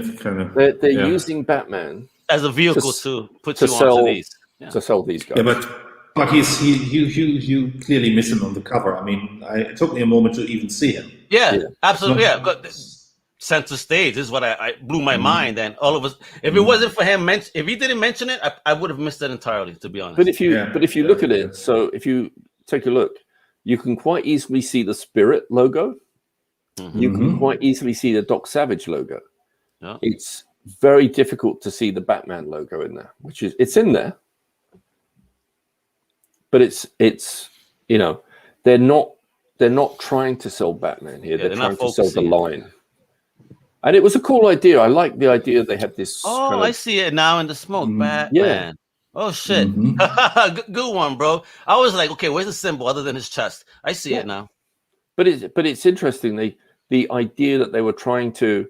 They're using Batman as a vehicle to put you sell, onto these. To sell these guys. Yeah, but you clearly miss him on the cover. I mean, it took me a moment to even see him. Yeah. Absolutely. Yeah. But center stage this is what I blew my mind, and all of us. If it wasn't for him, if he didn't mention it, I would have missed it entirely, to be honest. But if you look at it, so if you take a look, you can quite easily see the Spirit logo. You can quite easily see the Doc Savage logo. Yeah. It's very difficult to see the Batman logo in there, it's in there, but it's they're not trying to sell Batman here. They're trying to sell the line. And it was a cool idea. I like the idea they had this. I see it now in the smoke, Batman. Yeah. Oh shit. Good one, bro. I was like, okay, where's the symbol other than his chest? I see it now. But it's interesting. The idea that they were trying to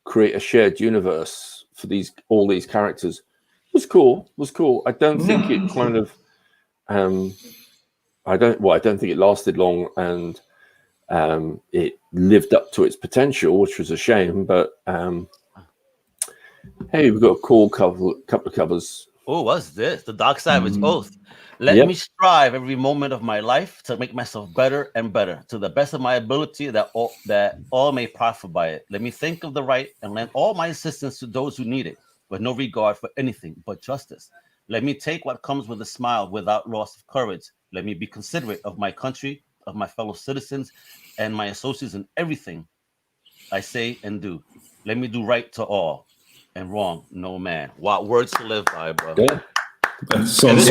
create a shared universe for all these characters was cool. I don't think it kind of I don't think it lasted long, and it lived up to its potential, which was a shame. But hey, we've got a cool couple of covers. Oh, what's this? The Doc Savage Oath. Let me strive every moment of my life to make myself better and better, to the best of my ability, that all may profit by it. Let me think of the right and lend all my assistance to those who need it, with no regard for anything but justice. Let me take what comes with a smile without loss of courage. Let me be considerate of my country, of my fellow citizens, and my associates in everything I say and do. Let me do right to all and wrong no man. Wow, words to live by, bro. Yeah. Sounds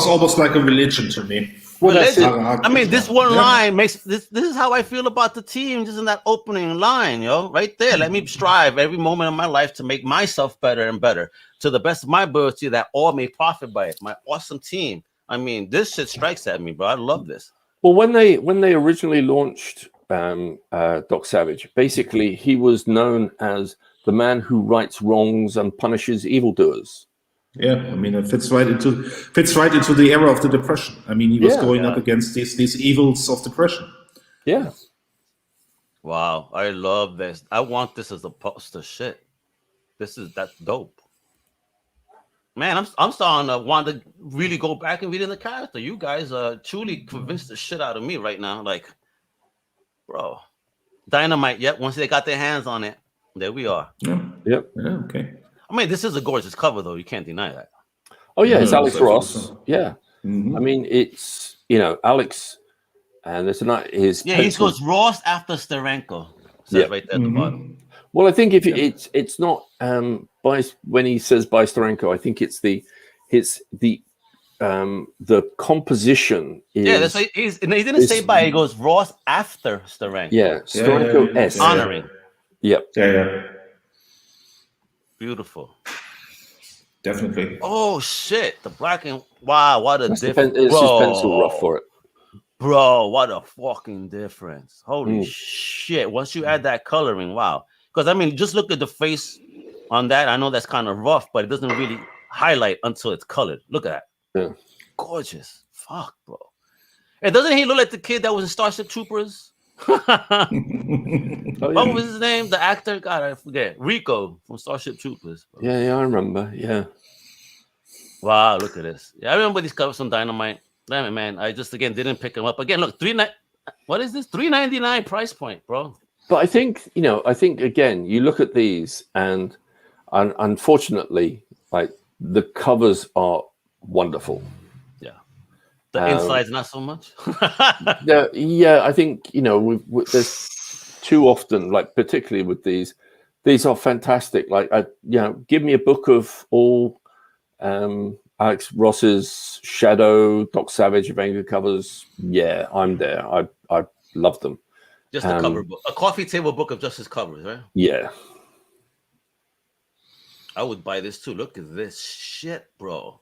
almost like a religion to me. Religion. I mean, this one line makes this is how I feel about the team, just in that opening line, right there. Let me strive every moment of my life to make myself better and better, to the best of my ability, that all may profit by it. My awesome team. I mean, this shit strikes at me, bro. I love this. Well, when they originally launched Doc Savage, basically he was known as the man who rights wrongs and punishes evildoers. Yeah, I mean, it fits right into the era of the Depression. I mean, he was going up against these evils of depression. Yeah. Wow, I love this. I want this as a poster. Shit, that's dope. Man, I'm starting to want to really go back and read in the character. You guys truly convinced the shit out of me right now. Like, bro, Dynamite. Yep. Once they got their hands on it, there we are. Yeah. Yep. Yeah. Okay. I mean, this is a gorgeous cover, though. You can't deny that. Oh yeah, it's Alex Ross. Yeah. I mean, it's Alex, and there's he goes Ross after Steranko. Says right there at the bottom. Well, I think if it's not when he says by Steranko, I think it's the composition is. Yeah, that's why he didn't say by. He goes Ross after Steranko. Yeah, Steranko S. Honoring. Yep. Yeah. Beautiful. Definitely. Oh shit! The black and wow, what a difference! It's just pencil rough for it, bro. What a fucking difference! Holy shit! Once you add that coloring, wow. Because I mean, just look at the face on that. I know that's kind of rough, but it doesn't really highlight until it's colored. Look at that. Yeah. Gorgeous. Fuck, bro. And doesn't he look like the kid that was in Starship Troopers? What was his name? The actor? God, I forget. Rico from Starship Troopers. Bro. Yeah, I remember. Yeah. Wow, look at this. Yeah, I remember these covers from Dynamite. Damn it, man. I just again didn't pick them up. Again, look, what is this? $3.99 price point, bro. But I think again, you look at these, and unfortunately, like the covers are wonderful. Yeah, the inside's not so much. yeah. I think there's too often, like particularly with these are fantastic. Like give me a book of all Alex Alex Ross's Shadow, Doc Savage, Avenger covers. Yeah, I'm there. I love them. Just a cover book, a coffee table book of just his covers, right? Yeah. I would buy this too. Look at this shit, bro.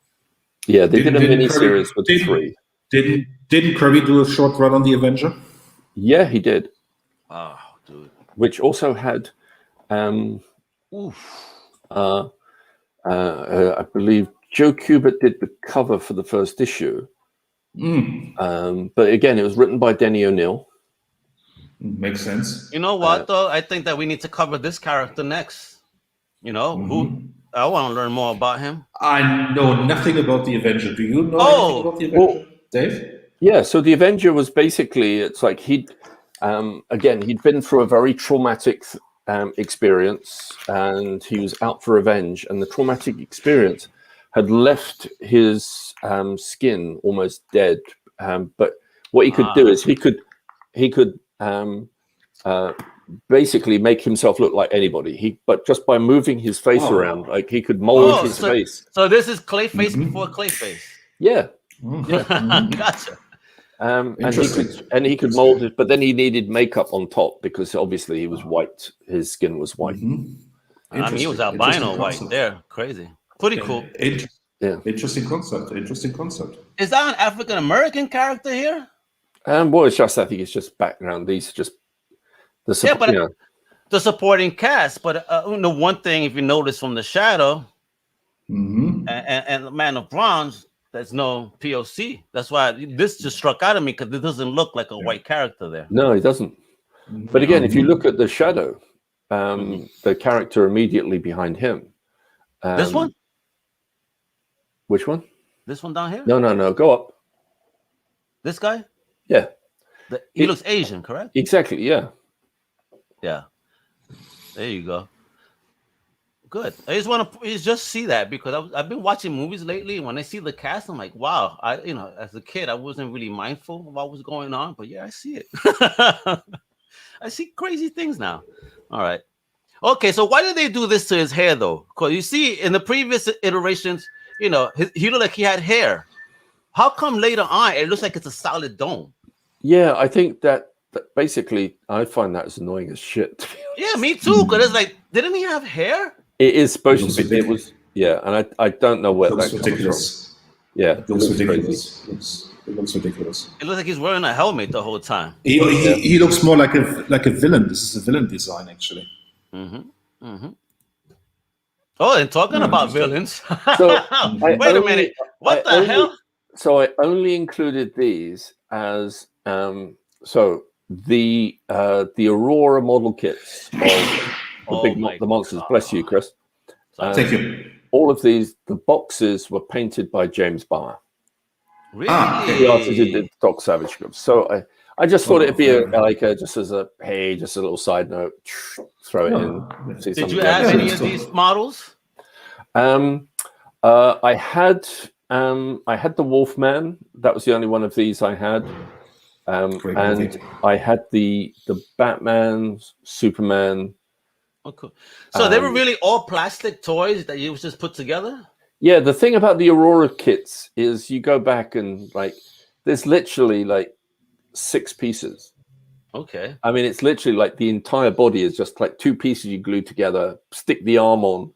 Yeah, they did a mini series with 3. Didn't Kirby do a short run on the Avenger? Yeah, he did. Oh, dude. Which also had, I believe Joe Kubert did the cover for the first issue. But again, it was written by Denny O'Neil. Makes sense. You know what, though? I think that we need to cover this character next. You know, who I want to learn more about him. I know nothing about the Avenger. Do you know anything about the Avenger, Dave? Yeah, so the Avenger was basically, it's like he'd been through a very traumatic experience, and he was out for revenge, and the traumatic experience had left his skin almost dead. But what he could do is he could basically make himself look like anybody. But just by moving his face around, like he could mold his face. So this is Clayface before Clayface. Yeah. Gotcha. And he could mold it, but then he needed makeup on top because obviously he was white. His skin was white. I mean, he was albino white there. Crazy. Pretty cool. Interesting concept. Is that an African American character here? Well, it's just, I think it's just background. These are just the supporting cast. But the one thing, if you notice from the Shadow and the Man of Bronze, there's no POC. That's why this just struck out at me, because it doesn't look like a white character there. No, it doesn't. But again, if you look at the Shadow, the character immediately behind him. This one? Which one? This one down here? No. Go up. This guy? Yeah. He looks Asian, correct? Exactly, yeah. Yeah. There you go. Good. I just want to just see that, because I've been watching movies lately, and when I see the cast, I'm like, wow. As a kid, I wasn't really mindful of what was going on, but yeah, I see it. I see crazy things now. All right. Okay, so why did they do this to his hair, though? Because you see, in the previous iterations, he looked like he had hair. How come later on it looks like it's a solid dome? Yeah, I think that basically I find that as annoying as shit. Yeah, me too. Because it's like, didn't he have hair? It is supposed to be. It was, and I don't know where that comes from. Yeah, it looks ridiculous. It looks ridiculous. It looks like he's wearing a helmet the whole time. He looks more like a villain. This is a villain design, actually. Oh, and talking about villains. So wait a minute. What the hell? So I only included these as the Aurora model kits of the monsters. God. Bless you, Chris. Thank you. All of these, the boxes were painted by James Barr. Really? He also did the Doc Savage groups. So I just thought it'd be just a little side note. Throw it in. Did you have any of these models? I had the Wolfman. That was the only one of these I had. And I had the Batman, Superman. Oh, cool. So they were really all plastic toys that you just put together? Yeah, the thing about the Aurora kits is you go back and there's literally 6 pieces. Okay. I mean, it's literally the entire body is just 2 pieces you glue together, stick the arm on,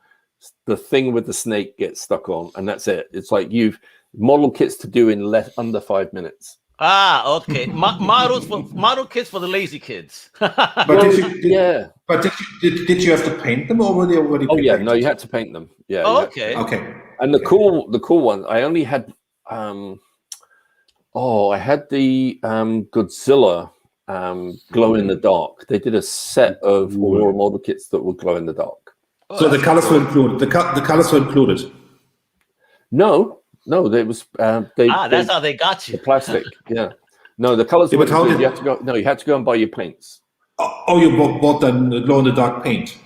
the thing with the snake gets stuck on, and that's it. It's you've model kits to do in under 5 minutes. Okay. Model kits for the lazy kids. But did you have to paint them, or were they already? Oh yeah, no, you had to paint them. Yeah. Oh, okay. Okay. And the cool one, I only had. I had the Godzilla glow in the dark. They did a set of Aurora model kits that would glow in the dark. So the colors were included. The colors were included. No, it was. That's how they got you. The plastic, yeah. No, the colors. Yeah, but how did you had to go? No, you had to go and buy your paints. Oh, you bought the glow in the dark paint.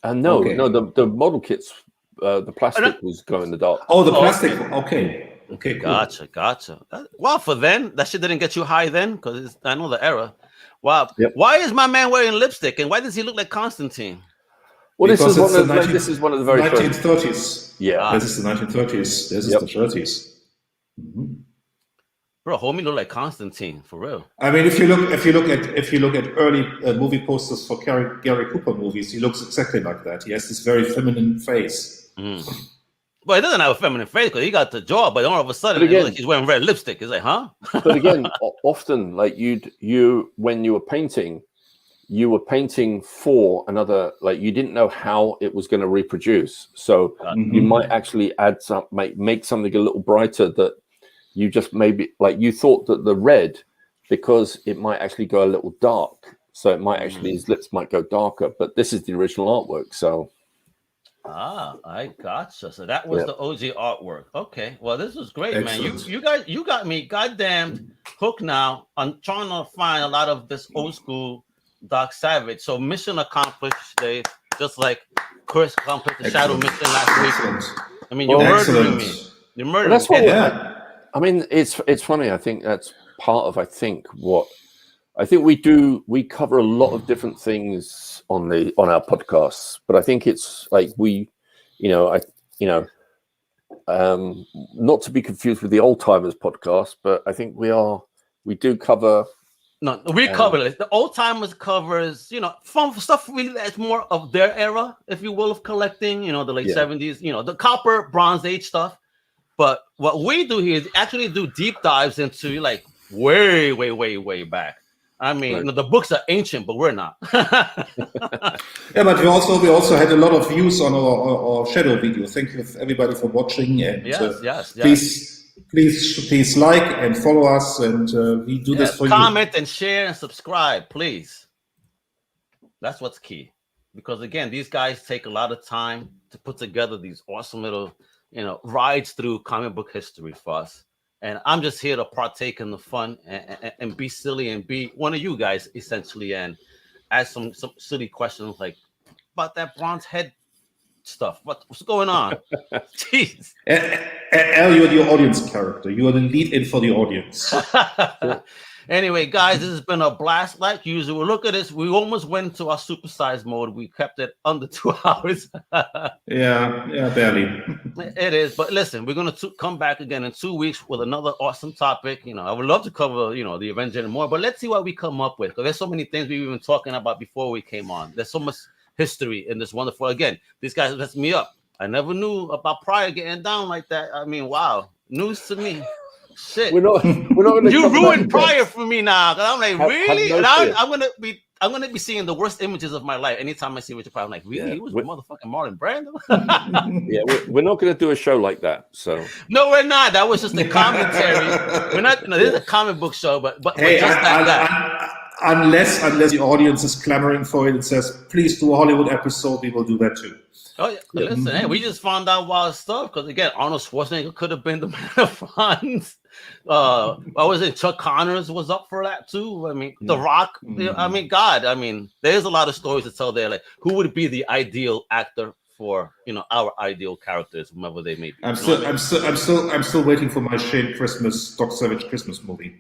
No, the model kits. The plastic was glow in the dark. Oh, the plastic. Okay. Okay. Cool. Gotcha. Well, for then, that shit didn't get you high then, because I know the era. Wow. Yep. Why is my man wearing lipstick, and why does he look like Constantine? Well, this Because is, it's one the of, this is one of the very first. 1930s. Yeah. This is the 1930s. This is Yep. the 30s. Mm-hmm. Bro, homie look like Constantine for real. I mean, if you look at early movie posters for Gary Cooper movies, he looks exactly like that. He has this very feminine face. Mm. Well, he doesn't have a feminine face because he got the jaw, but all of a sudden But again, it looks like he's wearing red lipstick. It's like, huh? But again, often, like you when you were painting for another, like you didn't know how it was going to reproduce, so you might actually add some, make something a little brighter that you just maybe, like you thought that the red, because it might actually go a little dark, so it might actually, his lips might go darker, but this is the original artwork, so. I gotcha. So that was the OG artwork. Okay. Well, this was great, Excellent. man. You got me goddamn hooked now on trying to find a lot of this old school Doc Savage. So mission accomplished, Dave. Just like Chris accomplished the Shadow mission last week. I mean, you're murdering me. You're murdering that's me. What I mean, it's funny. I think that's part of what I think we do. We cover a lot of different things on our podcasts, but I think it's like not to be confused with the Old Timers podcast, but I think we do cover. No, we cover it. The Old Timers covers, fun stuff really that's more of their era, if you will, of collecting, the late 70s, the copper, Bronze Age stuff. But what we do here is actually do deep dives into like way, way, way, way back. I mean, the books are ancient, but we're not. Yeah, but we also had a lot of views on our shadow video. Thank you everybody for watching, and yes. please like and follow us, and we do this for you. Comment and share and subscribe, please. That's what's key, because again, these guys take a lot of time to put together these awesome little, rides through comic book history for us. And I'm just here to partake in the fun and be silly and be one of you guys, essentially, and ask some silly questions like about that bronze head stuff. What's going on? Jeez. Al, you're the audience character. You are the lead in for the audience. Anyway, guys, this has been a blast like usual. Look at this. We almost went into our supersized mode. We kept it under 2 hours. Yeah, barely. It is. But listen, we're going to come back again in 2 weeks with another awesome topic. I would love to cover, the Avengers and more, but let's see what we come up with. Because there's so many things we've been talking about before we came on. There's so much history in this wonderful. Again, these guys messed me up. I never knew about Pryor getting down like that. I mean, wow. News to me. Shit, we're not gonna you ruined Pryor for me now. Cause I'm like, really? No, and I'm gonna be seeing the worst images of my life anytime I see Richard Pryor. I'm like, really? He was motherfucking Marlon Brando. Yeah, we're not gonna do a show like that. So no, we're not. That was just a commentary. We're not. No, this is a comic book show, but hey, just that. Unless the audience is clamoring for it and says, please do a Hollywood episode, we will do that too. Oh yeah, listen, hey, we just found out wild stuff because again, Arnold Schwarzenegger could have been the man of Franz. What was it? Chuck Connors was up for that too. I mean, The Rock. I mean, God. I mean, there's a lot of stories to tell there. Like, who would be the ideal actor for our ideal characters, whomever they may be? I'm still waiting for my Shane Christmas Doc Savage Christmas movie.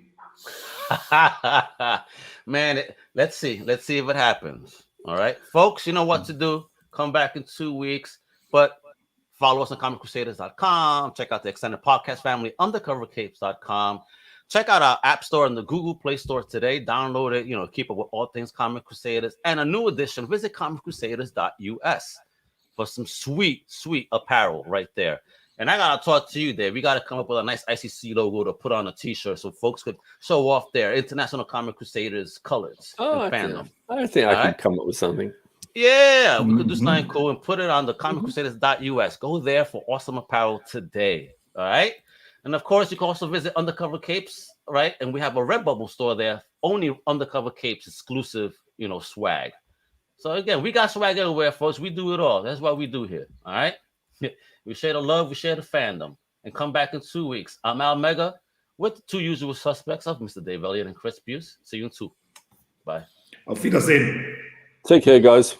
Man, let's see if it happens. All right, folks, you know what to do. Come back in 2 weeks, but follow us on comiccrusaders.com. Check out the extended podcast family, undercovercapes.com. Check out our app store and the Google Play Store today. Download it, keep up with all things Comic Crusaders. And a new edition, visit comiccrusaders.us for some sweet, sweet apparel right there. And I got to talk to you, Dave. We got to come up with a nice ICC logo to put on a t-shirt so folks could show off their International Comic Crusaders colors and fandom. I think I can come up with something. Yeah, we could do something cool and put it on the comiccrusaders.us. Go there for awesome apparel today. All right. And of course, you can also visit Undercover Capes, right? And we have a Redbubble store there, only Undercover Capes exclusive, swag. So again, we got swag everywhere, folks. We do it all. That's what we do here. All right. We share the love, we share the fandom. And come back in 2 weeks. I'm Al Mega with the two usual suspects of Mr. Dave Elliott and Chris Buse. See you in 2. Bye. Auf Wiedersehen. Take care, guys.